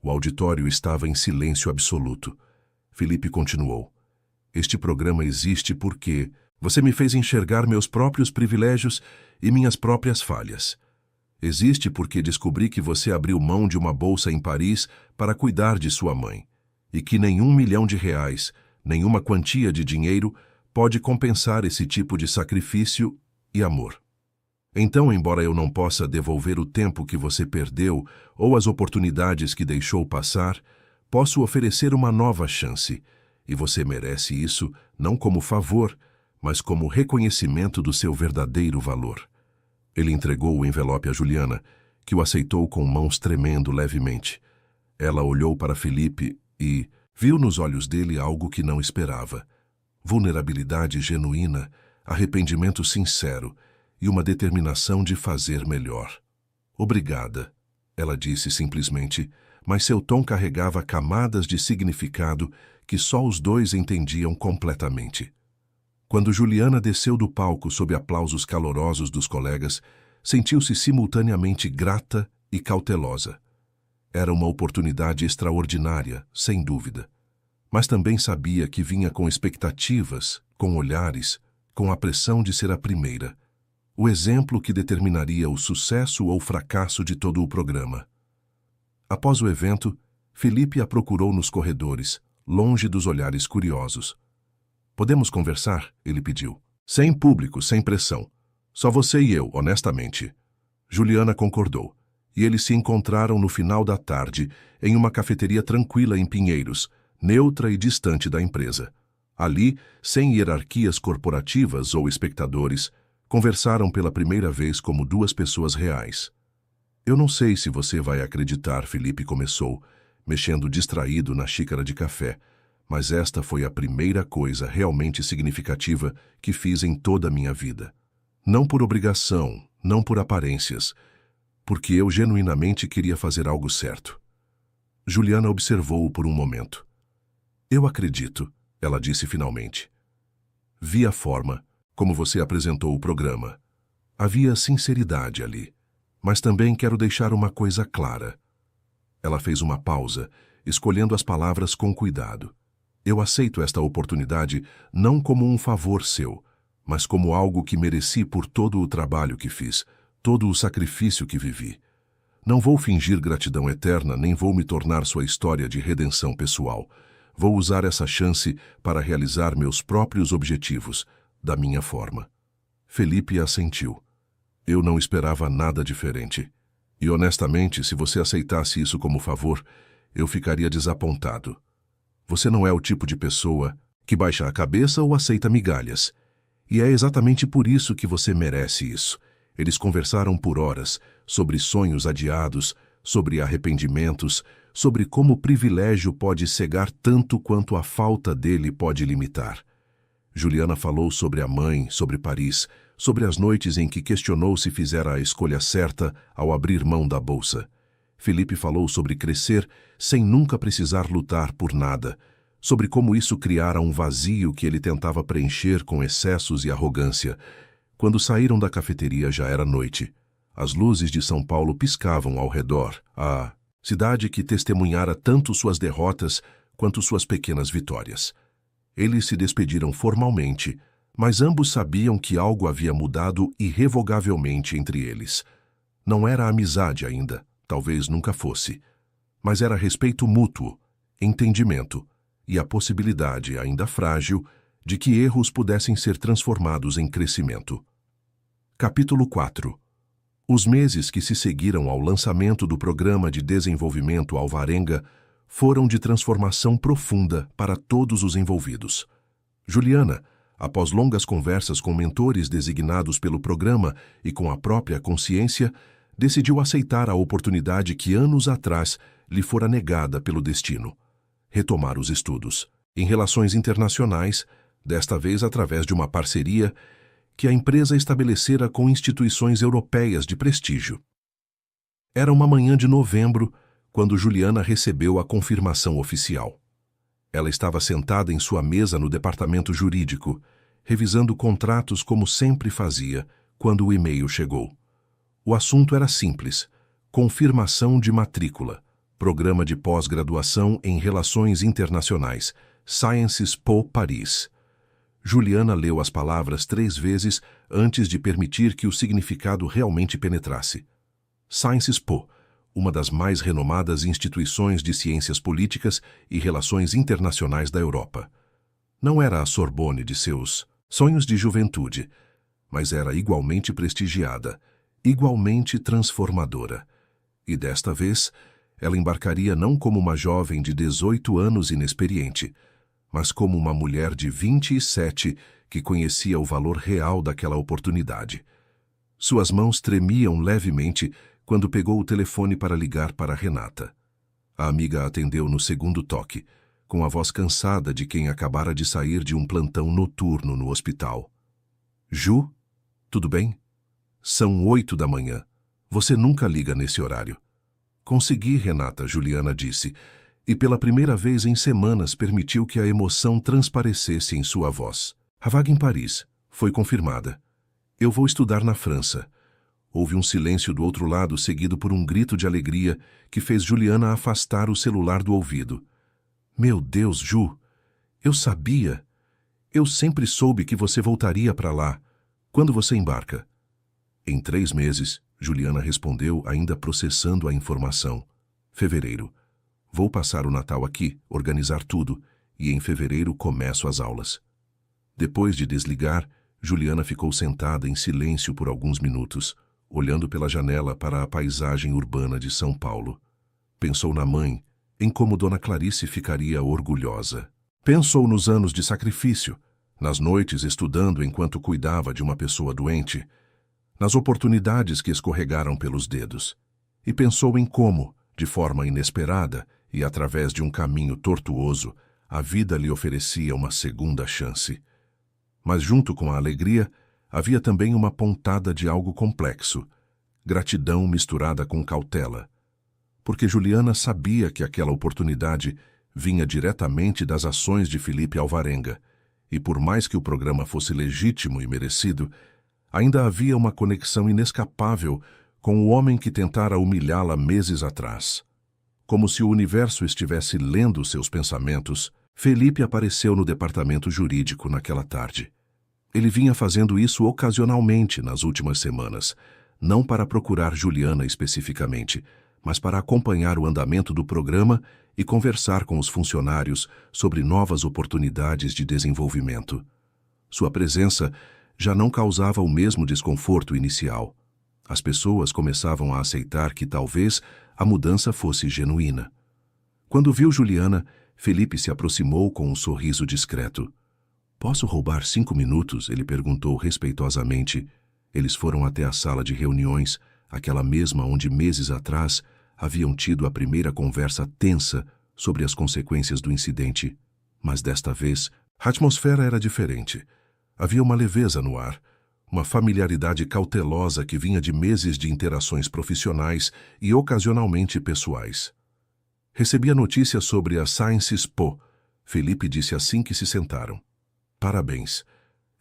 O auditório estava em silêncio absoluto. Felipe continuou. Este programa existe porque você me fez enxergar meus próprios privilégios e minhas próprias falhas. Existe porque descobri que você abriu mão de uma bolsa em Paris para cuidar de sua mãe, e que nenhum milhão de reais, nenhuma quantia de dinheiro pode compensar esse tipo de sacrifício e amor. Então, embora eu não possa devolver o tempo que você perdeu ou as oportunidades que deixou passar, posso oferecer uma nova chance, e você merece isso não como favor, mas como reconhecimento do seu verdadeiro valor. Ele entregou o envelope a Juliana, que o aceitou com mãos tremendo levemente. Ela olhou para Felipe e viu nos olhos dele algo que não esperava. Vulnerabilidade genuína, arrependimento sincero e uma determinação de fazer melhor. Obrigada, ela disse simplesmente, mas seu tom carregava camadas de significado que só os dois entendiam completamente. Quando Juliana desceu do palco sob aplausos calorosos dos colegas, sentiu-se simultaneamente grata e cautelosa. Era uma oportunidade extraordinária, sem dúvida. Mas também sabia que vinha com expectativas, com olhares, com a pressão de ser a primeira. O exemplo que determinaria o sucesso ou fracasso de todo o programa. Após o evento, Felipe a procurou nos corredores, longe dos olhares curiosos. Podemos conversar? Ele pediu. Sem público, sem pressão. Só você e eu, honestamente. Juliana concordou, e eles se encontraram no final da tarde em uma cafeteria tranquila em Pinheiros, neutra e distante da empresa. Ali, sem hierarquias corporativas ou espectadores, conversaram pela primeira vez como duas pessoas reais. Eu não sei se você vai acreditar, Felipe começou, mexendo distraído na xícara de café, mas esta foi a primeira coisa realmente significativa que fiz em toda a minha vida. Não por obrigação, não por aparências, porque eu genuinamente queria fazer algo certo. Juliana observou-o por um momento. Eu acredito, ela disse finalmente. Vi a forma como você apresentou o programa. Havia sinceridade ali, mas também quero deixar uma coisa clara. Ela fez uma pausa, escolhendo as palavras com cuidado. Eu aceito esta oportunidade não como um favor seu, mas como algo que mereci por todo o trabalho que fiz, todo o sacrifício que vivi. Não vou fingir gratidão eterna, nem vou me tornar sua história de redenção pessoal. Vou usar essa chance para realizar meus próprios objetivos, da minha forma. Felipe assentiu. Eu não esperava nada diferente. E honestamente, se você aceitasse isso como favor, eu ficaria desapontado. Você não é o tipo de pessoa que baixa a cabeça ou aceita migalhas. E é exatamente por isso que você merece isso. Eles conversaram por horas sobre sonhos adiados, sobre arrependimentos, sobre como o privilégio pode cegar tanto quanto a falta dele pode limitar. Juliana falou sobre a mãe, sobre Paris, sobre as noites em que questionou se fizera a escolha certa ao abrir mão da bolsa. Felipe falou sobre crescer sem nunca precisar lutar por nada, sobre como isso criara um vazio que ele tentava preencher com excessos e arrogância. Quando saíram da cafeteria já era noite. As luzes de São Paulo piscavam ao redor, a cidade que testemunhara tanto suas derrotas quanto suas pequenas vitórias. Eles se despediram formalmente, mas ambos sabiam que algo havia mudado irrevogavelmente entre eles. Não era amizade ainda, talvez nunca fosse, mas era respeito mútuo, entendimento e a possibilidade, ainda frágil, de que erros pudessem ser transformados em crescimento. Capítulo 4. Os meses que se seguiram ao lançamento do Programa de Desenvolvimento Alvarenga foram de transformação profunda para todos os envolvidos. Juliana, após longas conversas com mentores designados pelo programa e com a própria consciência, decidiu aceitar a oportunidade que anos atrás lhe fora negada pelo destino: retomar os estudos em relações internacionais, desta vez através de uma parceria que a empresa estabelecera com instituições europeias de prestígio. Era uma manhã de novembro, quando Juliana recebeu a confirmação oficial. Ela estava sentada em sua mesa no departamento jurídico, revisando contratos como sempre fazia quando o e-mail chegou. O assunto era simples: confirmação de matrícula, programa de pós-graduação em Relações Internacionais, Sciences Po Paris. Juliana leu as palavras 3 vezes antes de permitir que o significado realmente penetrasse. Sciences Po, uma das mais renomadas instituições de ciências políticas e relações internacionais da Europa. Não era a Sorbonne de seus sonhos de juventude, mas era igualmente prestigiada, igualmente transformadora. E desta vez, ela embarcaria não como uma jovem de 18 anos inexperiente, mas como uma mulher de 27 que conhecia o valor real daquela oportunidade. Suas mãos tremiam levemente quando pegou o telefone para ligar para Renata. A amiga atendeu no segundo toque, com a voz cansada de quem acabara de sair de um plantão noturno no hospital. Ju, tudo bem? São 8 da manhã. Você nunca liga nesse horário. Consegui, Renata, Juliana disse, e pela primeira vez em semanas permitiu que a emoção transparecesse em sua voz. A vaga em Paris foi confirmada. Eu vou estudar na França. Houve um silêncio do outro lado, seguido por um grito de alegria que fez Juliana afastar o celular do ouvido. Meu Deus, Ju! Eu sabia! Eu sempre soube que você voltaria para lá. Quando você embarca? Em 3 meses, Juliana respondeu, ainda processando a informação. Fevereiro. Vou passar o Natal aqui, organizar tudo, e em fevereiro começo as aulas. Depois de desligar, Juliana ficou sentada em silêncio por alguns minutos, olhando pela janela para a paisagem urbana de São Paulo. Pensou na mãe, em como Dona Clarice ficaria orgulhosa. Pensou nos anos de sacrifício, nas noites estudando enquanto cuidava de uma pessoa doente, nas oportunidades que escorregaram pelos dedos. E pensou em como, de forma inesperada e através de um caminho tortuoso, a vida lhe oferecia uma segunda chance. Mas junto com a alegria, havia também uma pontada de algo complexo, gratidão misturada com cautela. Porque Juliana sabia que aquela oportunidade vinha diretamente das ações de Felipe Alvarenga, e por mais que o programa fosse legítimo e merecido, ainda havia uma conexão inescapável com o homem que tentara humilhá-la meses atrás. Como se o universo estivesse lendo seus pensamentos, Felipe apareceu no departamento jurídico naquela tarde. Ele vinha fazendo isso ocasionalmente nas últimas semanas, não para procurar Juliana especificamente, mas para acompanhar o andamento do programa e conversar com os funcionários sobre novas oportunidades de desenvolvimento. Sua presença já não causava o mesmo desconforto inicial. As pessoas começavam a aceitar que talvez a mudança fosse genuína. Quando viu Juliana, Felipe se aproximou com um sorriso discreto. "Posso roubar 5 minutos?" ele perguntou respeitosamente. Eles foram até a sala de reuniões, aquela mesma onde meses atrás haviam tido a primeira conversa tensa sobre as consequências do incidente. Mas desta vez, a atmosfera era diferente. Havia uma leveza no ar, uma familiaridade cautelosa que vinha de meses de interações profissionais e ocasionalmente pessoais. "Recebi a notícia sobre a Sciences Po", Felipe disse assim que se sentaram. "Parabéns.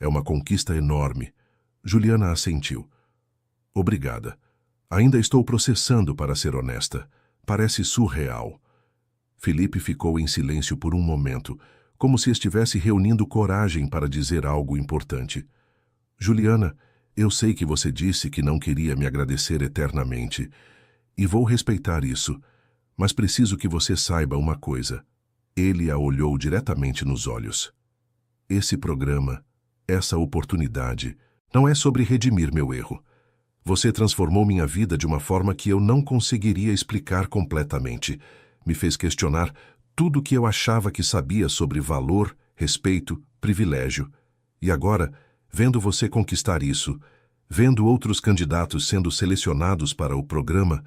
É uma conquista enorme." Juliana assentiu. "Obrigada. Ainda estou processando, para ser honesta. Parece surreal." Felipe ficou em silêncio por um momento, como se estivesse reunindo coragem para dizer algo importante. "Juliana, eu sei que você disse que não queria me agradecer eternamente, e vou respeitar isso, mas preciso que você saiba uma coisa." Ele a olhou diretamente nos olhos. "Esse programa, essa oportunidade, não é sobre redimir meu erro. Você transformou minha vida de uma forma que eu não conseguiria explicar completamente. Me fez questionar tudo o que eu achava que sabia sobre valor, respeito, privilégio. E agora, vendo você conquistar isso, vendo outros candidatos sendo selecionados para o programa,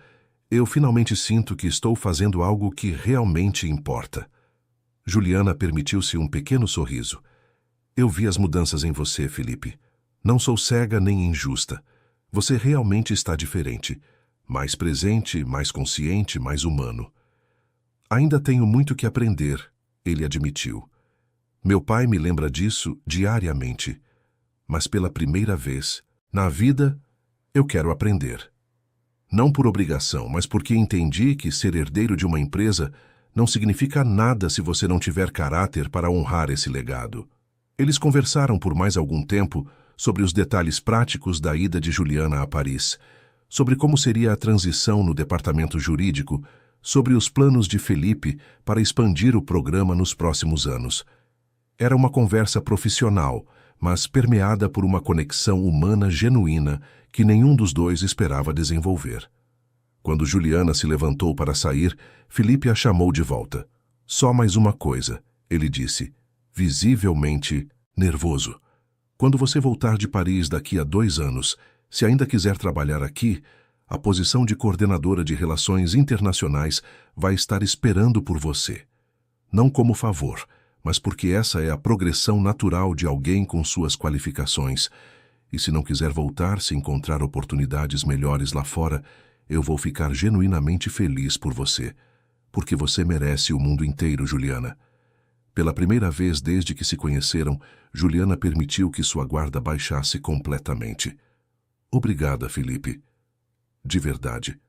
eu finalmente sinto que estou fazendo algo que realmente importa." Juliana permitiu-se um pequeno sorriso. "Eu vi as mudanças em você, Felipe. Não sou cega nem injusta. Você realmente está diferente. Mais presente, mais consciente, mais humano." "Ainda tenho muito que aprender", ele admitiu. "Meu pai me lembra disso diariamente. Mas pela primeira vez, na vida, eu quero aprender. Não por obrigação, mas porque entendi que ser herdeiro de uma empresa não significa nada se você não tiver caráter para honrar esse legado." Eles conversaram por mais algum tempo sobre os detalhes práticos da ida de Juliana a Paris, sobre como seria a transição no departamento jurídico, sobre os planos de Felipe para expandir o programa nos próximos anos. Era uma conversa profissional, mas permeada por uma conexão humana genuína que nenhum dos dois esperava desenvolver. Quando Juliana se levantou para sair, Felipe a chamou de volta. Só mais uma coisa, ele disse, visivelmente nervoso. Quando você voltar de Paris daqui a 2 anos, se ainda quiser trabalhar aqui, a posição de coordenadora de relações internacionais vai estar esperando por você. Não como favor, mas porque essa é a progressão natural de alguém com suas qualificações. E se não quiser voltar, se encontrar oportunidades melhores lá fora, eu vou ficar genuinamente feliz por você. Porque você merece o mundo inteiro, Juliana. Pela primeira vez desde que se conheceram, Juliana permitiu que sua guarda baixasse completamente. Obrigada, Felipe. De verdade.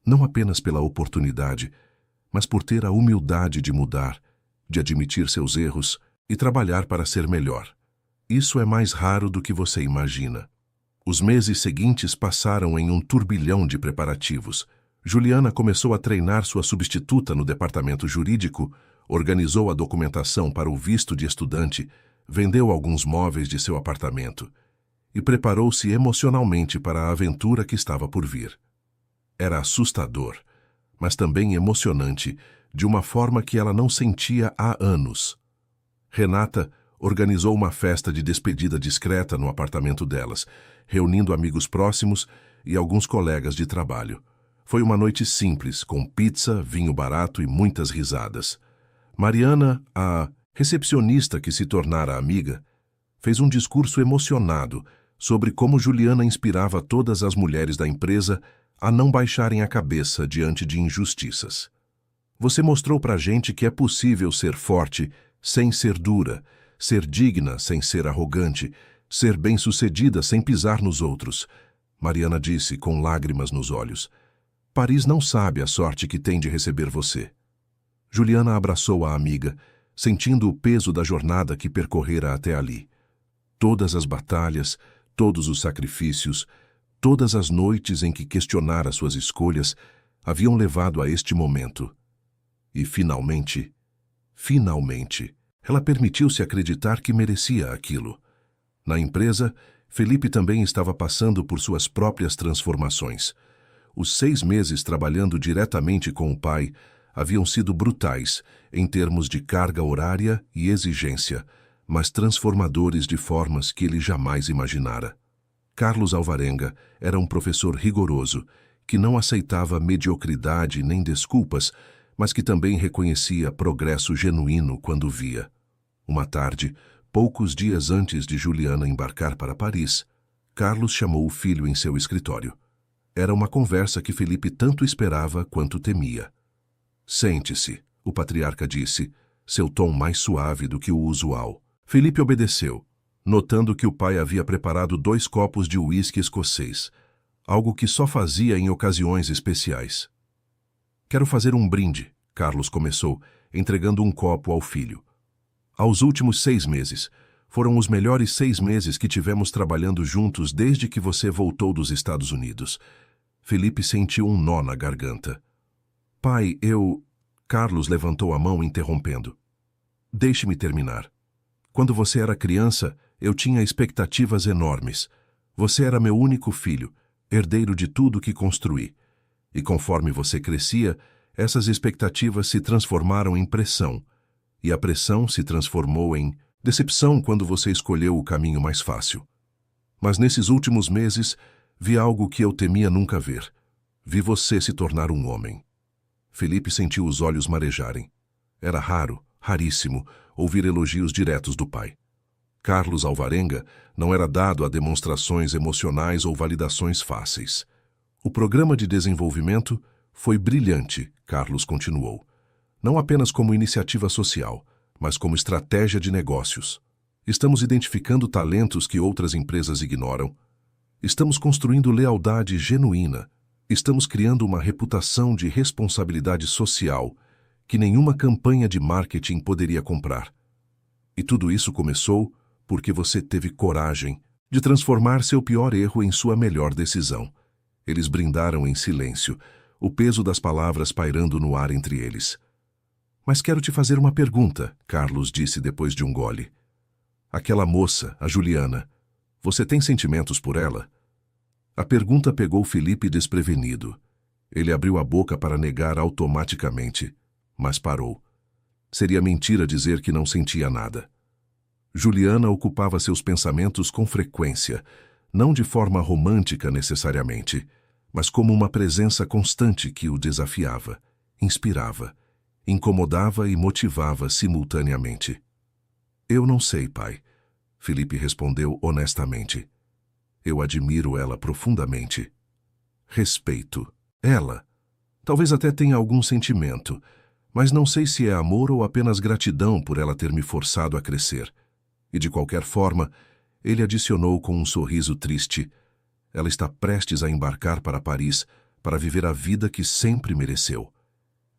Não apenas pela oportunidade, mas por ter a humildade de mudar, de admitir seus erros e trabalhar para ser melhor. Isso é mais raro do que você imagina. Os meses seguintes passaram em um turbilhão de preparativos. Juliana começou a treinar sua substituta no departamento jurídico, organizou a documentação para o visto de estudante, vendeu alguns móveis de seu apartamento e preparou-se emocionalmente para a aventura que estava por vir. Era assustador, mas também emocionante, de uma forma que ela não sentia há anos. Renata organizou uma festa de despedida discreta no apartamento delas, reunindo amigos próximos e alguns colegas de trabalho. Foi uma noite simples, com pizza, vinho barato e muitas risadas. Mariana, a recepcionista que se tornara amiga, fez um discurso emocionado sobre como Juliana inspirava todas as mulheres da empresa a não baixarem a cabeça diante de injustiças. Você mostrou pra gente que é possível ser forte sem ser dura, ser digna sem ser arrogante, ser bem-sucedida sem pisar nos outros, Mariana disse com lágrimas nos olhos. Paris não sabe a sorte que tem de receber você. Juliana abraçou a amiga, sentindo o peso da jornada que percorrera até ali. Todas as batalhas, todos os sacrifícios, todas as noites em que questionara suas escolhas haviam levado a este momento. E finalmente, ela permitiu-se acreditar que merecia aquilo. Na empresa, Felipe também estava passando por suas próprias transformações. Os 6 meses trabalhando diretamente com o pai haviam sido brutais em termos de carga horária e exigência, mas transformadores de formas que ele jamais imaginara. Carlos Alvarenga era um professor rigoroso, que não aceitava mediocridade nem desculpas, mas que também reconhecia progresso genuíno quando via. Uma tarde, poucos dias antes de Juliana embarcar para Paris, Carlos chamou o filho em seu escritório. Era uma conversa que Felipe tanto esperava quanto temia. Sente-se, o patriarca disse, seu tom mais suave do que o usual. Felipe obedeceu, notando que o pai havia preparado 2 copos de uísque escocês, algo que só fazia em ocasiões especiais. Quero fazer um brinde, Carlos começou, entregando um copo ao filho. Aos últimos 6 meses. Foram os melhores 6 meses que tivemos trabalhando juntos desde que você voltou dos Estados Unidos. Felipe sentiu um nó na garganta. Pai, Carlos levantou a mão interrompendo. Deixe-me terminar. Quando você era criança, eu tinha expectativas enormes. Você era meu único filho, herdeiro de tudo que construí. E conforme você crescia, essas expectativas se transformaram em pressão. E a pressão se transformou em decepção quando você escolheu o caminho mais fácil. Mas nesses últimos meses, vi algo que eu temia nunca ver. Vi você se tornar um homem. Felipe sentiu os olhos marejarem. Era raro, raríssimo, ouvir elogios diretos do pai. Carlos Alvarenga não era dado a demonstrações emocionais ou validações fáceis. O programa de desenvolvimento foi brilhante, Carlos continuou. Não apenas como iniciativa social, mas como estratégia de negócios. Estamos identificando talentos que outras empresas ignoram. Estamos construindo lealdade genuína. Estamos criando uma reputação de responsabilidade social que nenhuma campanha de marketing poderia comprar. E tudo isso começou porque você teve coragem de transformar seu pior erro em sua melhor decisão. Eles brindaram em silêncio, o peso das palavras pairando no ar entre eles. Mas quero te fazer uma pergunta, Carlos disse depois de um gole. Aquela moça, a Juliana. Você tem sentimentos por ela? A pergunta pegou Felipe desprevenido. Ele abriu a boca para negar automaticamente, mas parou. Seria mentira dizer que não sentia nada. Juliana ocupava seus pensamentos com frequência, não de forma romântica necessariamente, mas como uma presença constante que o desafiava, inspirava, incomodava e motivava simultaneamente. Eu não sei, pai, Felipe respondeu honestamente. Eu admiro ela profundamente. Respeito. Ela. Talvez até tenha algum sentimento, mas não sei se é amor ou apenas gratidão por ela ter me forçado a crescer. E de qualquer forma, ele adicionou com um sorriso triste. Ela está prestes a embarcar para Paris para viver a vida que sempre mereceu.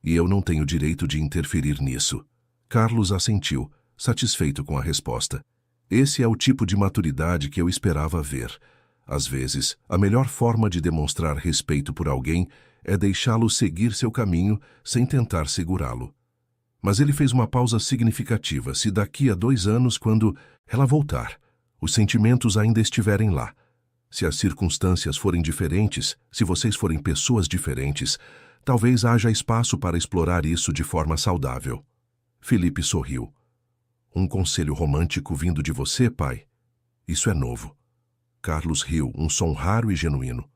E eu não tenho direito de interferir nisso. Carlos assentiu, satisfeito com a resposta. Esse é o tipo de maturidade que eu esperava ver. Às vezes, a melhor forma de demonstrar respeito por alguém é deixá-lo seguir seu caminho sem tentar segurá-lo. Mas ele fez uma pausa significativa. Se daqui a 2 anos, quando ela voltar, os sentimentos ainda estiverem lá, se as circunstâncias forem diferentes, se vocês forem pessoas diferentes, talvez haja espaço para explorar isso de forma saudável. Felipe sorriu. Um conselho romântico vindo de você, pai? Isso é novo. Carlos riu, um som raro e genuíno.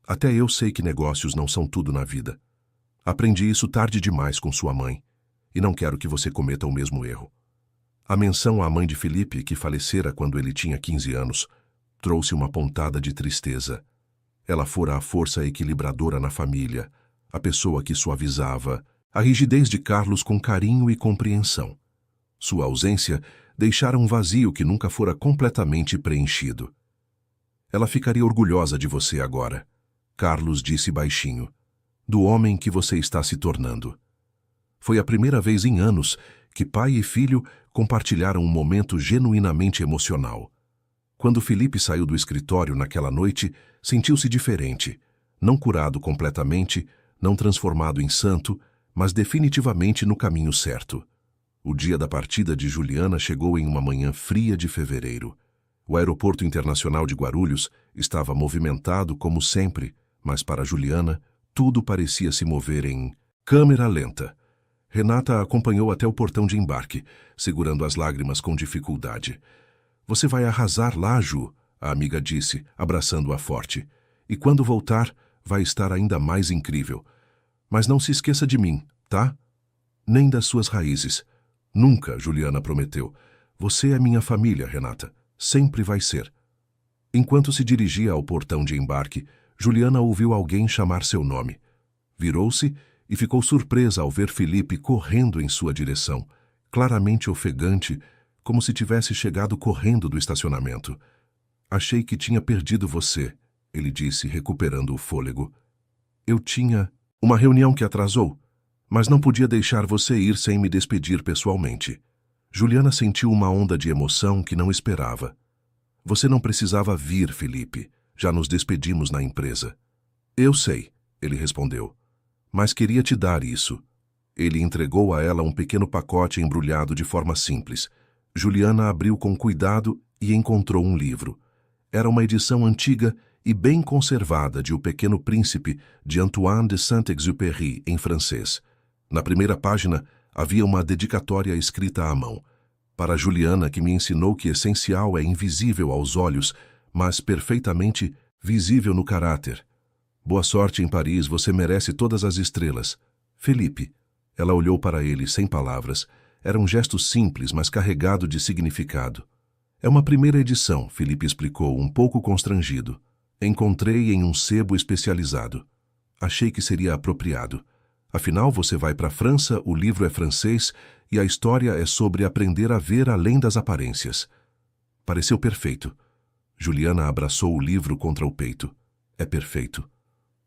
Até eu sei que negócios não são tudo na vida. Aprendi isso tarde demais com sua mãe, e não quero que você cometa o mesmo erro. A menção à mãe de Felipe, que falecera quando ele tinha 15 anos, trouxe uma pontada de tristeza. Ela fora a força equilibradora na família, a pessoa que suavizava a rigidez de Carlos com carinho e compreensão. Sua ausência deixara um vazio que nunca fora completamente preenchido. Ela ficaria orgulhosa de você agora, Carlos disse baixinho, do homem que você está se tornando. Foi a primeira vez em anos que pai e filho compartilharam um momento genuinamente emocional. Quando Felipe saiu do escritório naquela noite, sentiu-se diferente, não curado completamente, não transformado em santo, mas definitivamente no caminho certo. O dia da partida de Juliana chegou em uma manhã fria de fevereiro. O aeroporto internacional de Guarulhos estava movimentado como sempre, mas para Juliana, tudo parecia se mover em câmera lenta. Renata a acompanhou até o portão de embarque, segurando as lágrimas com dificuldade. Você vai arrasar lá, Ju, a amiga disse, abraçando-a forte. E quando voltar, vai estar ainda mais incrível. Mas não se esqueça de mim, tá? Nem das suas raízes. Nunca, Juliana prometeu. Você é minha família, Renata. Sempre vai ser. Enquanto se dirigia ao portão de embarque, Juliana ouviu alguém chamar seu nome. Virou-se e ficou surpresa ao ver Felipe correndo em sua direção, claramente ofegante, como se tivesse chegado correndo do estacionamento. Achei que tinha perdido você, ele disse, recuperando o fôlego. Eu tinha uma reunião que atrasou, mas não podia deixar você ir sem me despedir pessoalmente. Juliana sentiu uma onda de emoção que não esperava. Você não precisava vir, Felipe. Já nos despedimos na empresa. Eu sei, ele respondeu. Mas queria te dar isso. Ele entregou a ela um pequeno pacote embrulhado de forma simples. Juliana abriu com cuidado e encontrou um livro. Era uma edição antiga e bem conservada de O Pequeno Príncipe, de Antoine de Saint-Exupéry, em francês. Na primeira página, havia uma dedicatória escrita à mão. Para Juliana, que me ensinou que essencial é invisível aos olhos, mas perfeitamente visível no caráter. Boa sorte em Paris, você merece todas as estrelas. Felipe. Ela olhou para ele sem palavras. Era um gesto simples, mas carregado de significado. É uma primeira edição, Felipe explicou, um pouco constrangido. Encontrei em um sebo especializado. Achei que seria apropriado. Afinal, você vai para a França, o livro é francês e a história é sobre aprender a ver além das aparências. Pareceu perfeito. Juliana abraçou o livro contra o peito. É perfeito.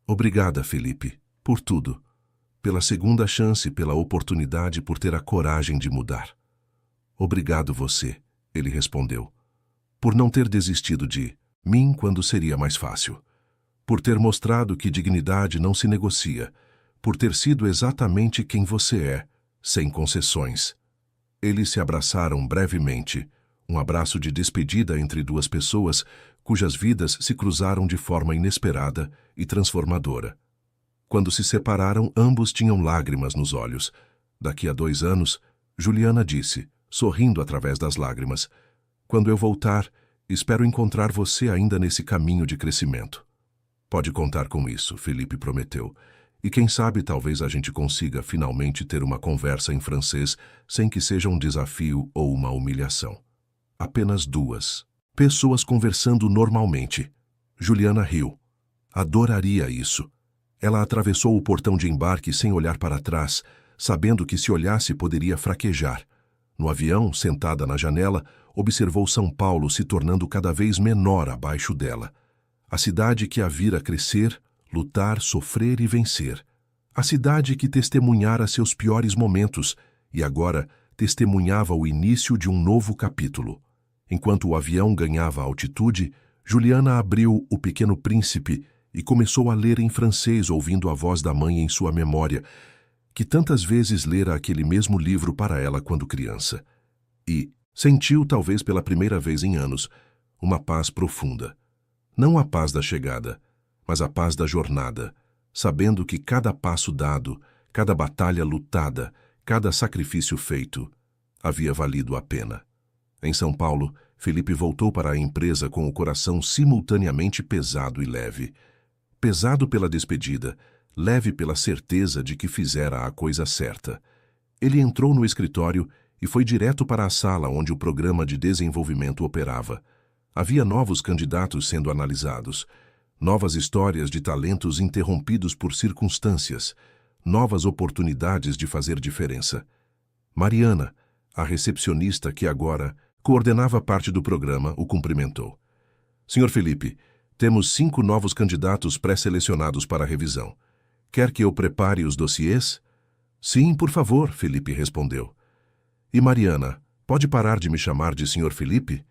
Obrigada, Felipe, por tudo. Pela segunda chance, pela oportunidade, por ter a coragem de mudar. Obrigado você, ele respondeu. Por não ter desistido de mim quando seria mais fácil. Por ter mostrado que dignidade não se negocia. Por ter sido exatamente quem você é, sem concessões. Eles se abraçaram brevemente, Um abraço de despedida entre duas pessoas cujas vidas se cruzaram de forma inesperada e transformadora. Quando se separaram, ambos tinham lágrimas nos olhos. Daqui a 2 anos, Juliana disse, sorrindo através das lágrimas, "Quando eu voltar, espero encontrar você ainda nesse caminho de crescimento." "Pode contar com isso", Felipe prometeu. "E quem sabe talvez a gente consiga finalmente ter uma conversa em francês sem que seja um desafio ou uma humilhação. Apenas 2 pessoas conversando normalmente." Juliana riu. Adoraria isso. Ela atravessou o portão de embarque sem olhar para trás, sabendo que se olhasse poderia fraquejar. No avião, sentada na janela, observou São Paulo se tornando cada vez menor abaixo dela. A cidade que a vira crescer, lutar, sofrer e vencer. A cidade que testemunhara seus piores momentos e agora testemunhava o início de um novo capítulo. Enquanto o avião ganhava altitude, Juliana abriu O Pequeno Príncipe e começou a ler em francês, ouvindo a voz da mãe em sua memória, que tantas vezes lera aquele mesmo livro para ela quando criança. E sentiu, talvez pela primeira vez em anos, uma paz profunda. Não a paz da chegada, mas a paz da jornada, sabendo que cada passo dado, cada batalha lutada, cada sacrifício feito, havia valido a pena. Em São Paulo, Felipe voltou para a empresa com o coração simultaneamente pesado e leve. Pesado pela despedida, leve pela certeza de que fizera a coisa certa. Ele entrou no escritório e foi direto para a sala onde o programa de desenvolvimento operava. Havia novos candidatos sendo analisados, novas histórias de talentos interrompidos por circunstâncias, novas oportunidades de fazer diferença. Mariana, a recepcionista que agora coordenava parte do programa, o cumprimentou. "Senhor Felipe, temos 5 novos candidatos pré-selecionados para a revisão. Quer que eu prepare os dossiês?" "Sim, por favor", Felipe respondeu. "E Mariana, pode parar de me chamar de Senhor Felipe?"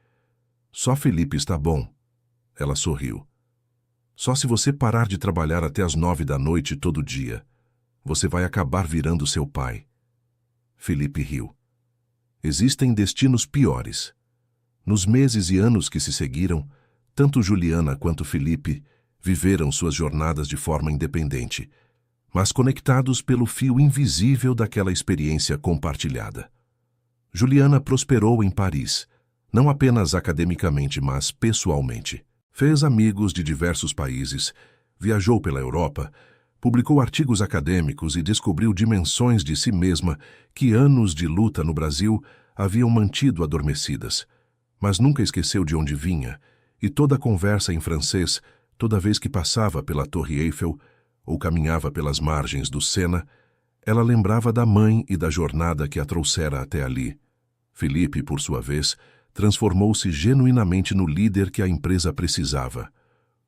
"Só Felipe está bom." Ela sorriu. "Só se você parar de trabalhar até as 9 da noite todo dia. Você vai acabar virando seu pai." Felipe riu. Existem destinos piores. Nos meses e anos que se seguiram, tanto Juliana quanto Felipe viveram suas jornadas de forma independente, mas conectados pelo fio invisível daquela experiência compartilhada. Juliana prosperou em Paris, não apenas academicamente, mas pessoalmente. Fez amigos de diversos países, viajou pela Europa, publicou artigos acadêmicos e descobriu dimensões de si mesma que anos de luta no Brasil haviam mantido adormecidas. Mas nunca esqueceu de onde vinha, e toda a conversa em francês, toda vez que passava pela Torre Eiffel ou caminhava pelas margens do Sena, ela lembrava da mãe e da jornada que a trouxera até ali. Felipe, por sua vez, transformou-se genuinamente no líder que a empresa precisava.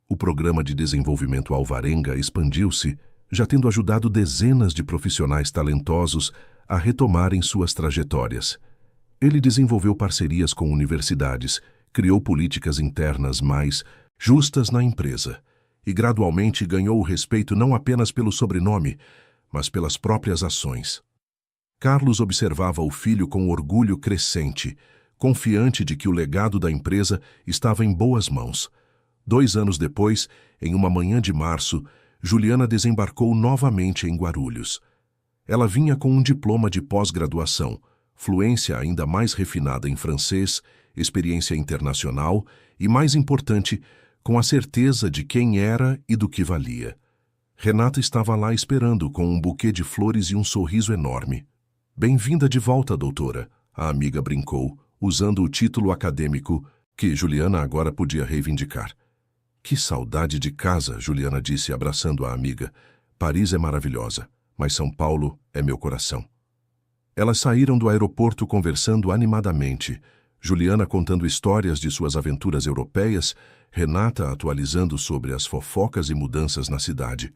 O programa de desenvolvimento Alvarenga expandiu-se, já tendo ajudado dezenas de profissionais talentosos a retomarem suas trajetórias. Ele desenvolveu parcerias com universidades, criou políticas internas mais justas na empresa e gradualmente ganhou o respeito não apenas pelo sobrenome, mas pelas próprias ações. Carlos observava o filho com orgulho crescente, confiante de que o legado da empresa estava em boas mãos. 2 anos depois, em uma manhã de março, Juliana desembarcou novamente em Guarulhos. Ela vinha com um diploma de pós-graduação, fluência ainda mais refinada em francês, experiência internacional e, mais importante, com a certeza de quem era e do que valia. Renata estava lá esperando com um buquê de flores e um sorriso enorme. "Bem-vinda de volta, doutora", a amiga brincou, usando o título acadêmico que Juliana agora podia reivindicar. "Que saudade de casa", Juliana disse, abraçando a amiga. "Paris é maravilhosa, mas São Paulo é meu coração." Elas saíram do aeroporto conversando animadamente, Juliana contando histórias de suas aventuras europeias, Renata atualizando sobre as fofocas e mudanças na cidade.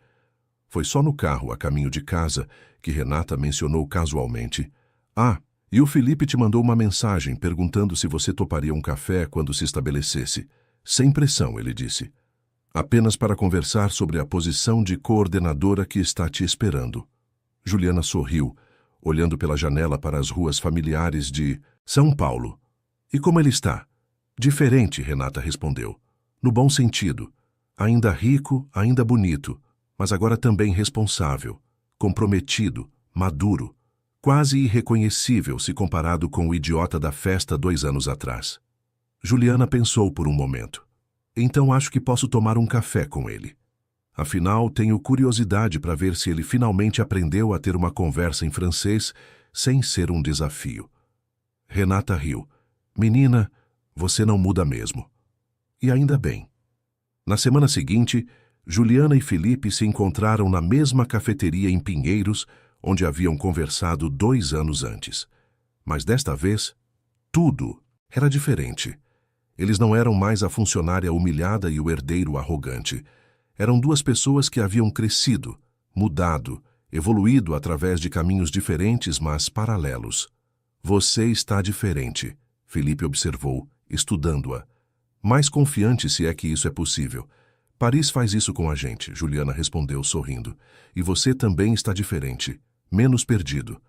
Foi só no carro, a caminho de casa, que Renata mencionou casualmente: "Ah, e o Felipe te mandou uma mensagem perguntando se você toparia um café quando se estabelecesse." "Sem pressão", ele disse. "Apenas para conversar sobre a posição de coordenadora que está te esperando." Juliana sorriu, olhando pela janela para as ruas familiares de São Paulo. E como ele está? Diferente, Renata respondeu. No bom sentido. Ainda rico, ainda bonito, mas agora também responsável, comprometido, maduro, quase irreconhecível se comparado com o idiota da festa 2 anos atrás. Juliana pensou por um momento. Então acho que posso tomar um café com ele. Afinal, tenho curiosidade para ver se ele finalmente aprendeu a ter uma conversa em francês sem ser um desafio. Renata riu. Menina, você não muda mesmo. E ainda bem. Na semana seguinte, Juliana e Felipe se encontraram na mesma cafeteria em Pinheiros, onde haviam conversado 2 anos antes. Mas desta vez, tudo era diferente. Eles não eram mais a funcionária humilhada e o herdeiro arrogante. Eram 2 pessoas que haviam crescido, mudado, evoluído através de caminhos diferentes, mas paralelos. Você está diferente, Felipe observou, estudando-a. Mais confiante, se é que isso é possível. Paris faz isso com a gente, Juliana respondeu sorrindo. E você também está diferente, menos perdido.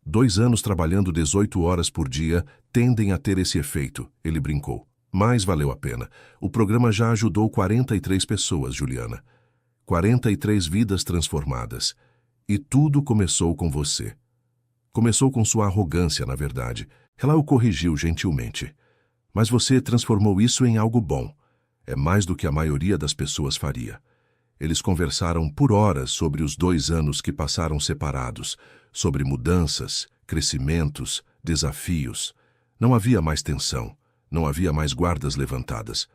2 anos trabalhando 18 horas por dia tendem a ter esse efeito, ele brincou. Mas valeu a pena. O programa já ajudou 43 pessoas, Juliana. 43 vidas transformadas. E tudo começou com você. Começou com sua arrogância, na verdade. Ela o corrigiu gentilmente. Mas você transformou isso em algo bom. É mais do que a maioria das pessoas faria. Eles conversaram por horas sobre os 2 anos que passaram separados, sobre mudanças, crescimentos, desafios. Não havia mais tensão. Não havia mais guardas levantadas.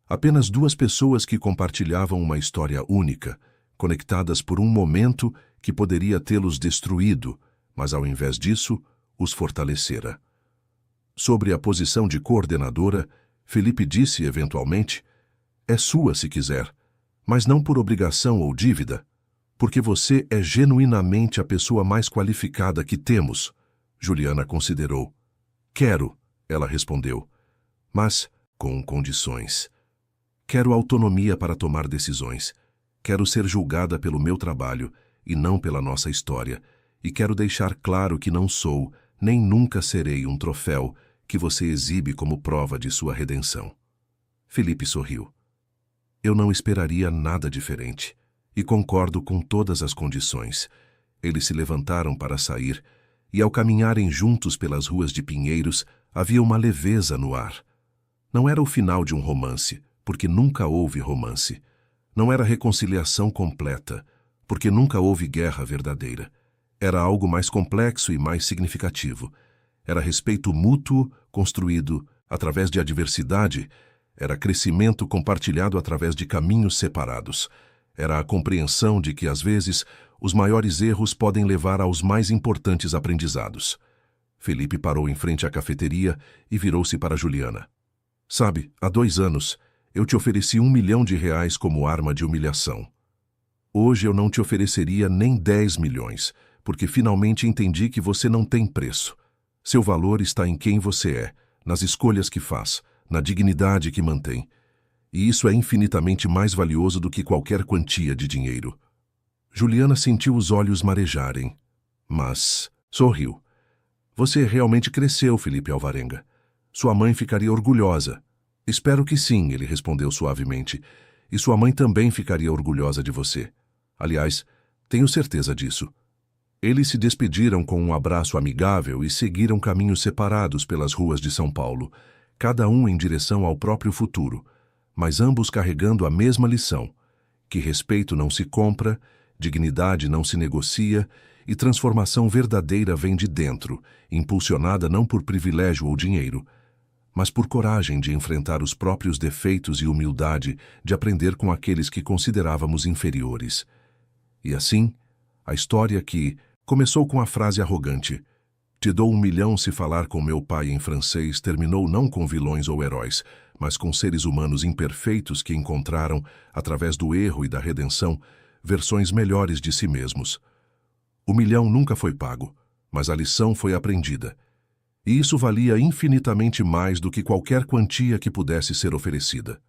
Apenas 2 pessoas que compartilhavam uma história única, conectadas por um momento que poderia tê-los destruído, mas ao invés disso, os fortalecera. Sobre a posição de coordenadora, Felipe disse eventualmente, é sua se quiser, mas não por obrigação ou dívida, porque você é genuinamente a pessoa mais qualificada que temos, Juliana considerou. Quero, ela respondeu. Mas com condições. Quero autonomia para tomar decisões. Quero ser julgada pelo meu trabalho e não pela nossa história. E quero deixar claro que não sou, nem nunca serei um troféu que você exibe como prova de sua redenção. Felipe sorriu. Eu não esperaria nada diferente. E concordo com todas as condições. Eles se levantaram para sair, e ao caminharem juntos pelas ruas de Pinheiros, havia uma leveza no ar. Não era o final de um romance, porque nunca houve romance. Não era reconciliação completa, porque nunca houve guerra verdadeira. Era algo mais complexo e mais significativo. Era respeito mútuo, construído através de adversidade. Era crescimento compartilhado através de caminhos separados. Era a compreensão de que, às vezes, os maiores erros podem levar aos mais importantes aprendizados. Felipe parou em frente à cafeteria e virou-se para Juliana. Sabe, há 2 anos, eu te ofereci R$1 milhão como arma de humilhação. Hoje eu não te ofereceria nem 10 milhões, porque finalmente entendi que você não tem preço. Seu valor está em quem você é, nas escolhas que faz, na dignidade que mantém. E isso é infinitamente mais valioso do que qualquer quantia de dinheiro. Juliana sentiu os olhos marejarem, mas sorriu. Você realmente cresceu, Felipe Alvarenga. Sua mãe ficaria orgulhosa. Espero que sim, ele respondeu suavemente. E sua mãe também ficaria orgulhosa de você. Aliás, tenho certeza disso. Eles se despediram com um abraço amigável e seguiram caminhos separados pelas ruas de São Paulo, cada um em direção ao próprio futuro, mas ambos carregando a mesma lição, que respeito não se compra, dignidade não se negocia e transformação verdadeira vem de dentro, impulsionada não por privilégio ou dinheiro, mas por coragem de enfrentar os próprios defeitos e humildade de aprender com aqueles que considerávamos inferiores. E assim, a história que começou com a frase arrogante "Te dou 1 milhão se falar com meu pai em francês" terminou não com vilões ou heróis, mas com seres humanos imperfeitos que encontraram, através do erro e da redenção, versões melhores de si mesmos. O 1 milhão nunca foi pago, mas a lição foi aprendida. E isso valia infinitamente mais do que qualquer quantia que pudesse ser oferecida.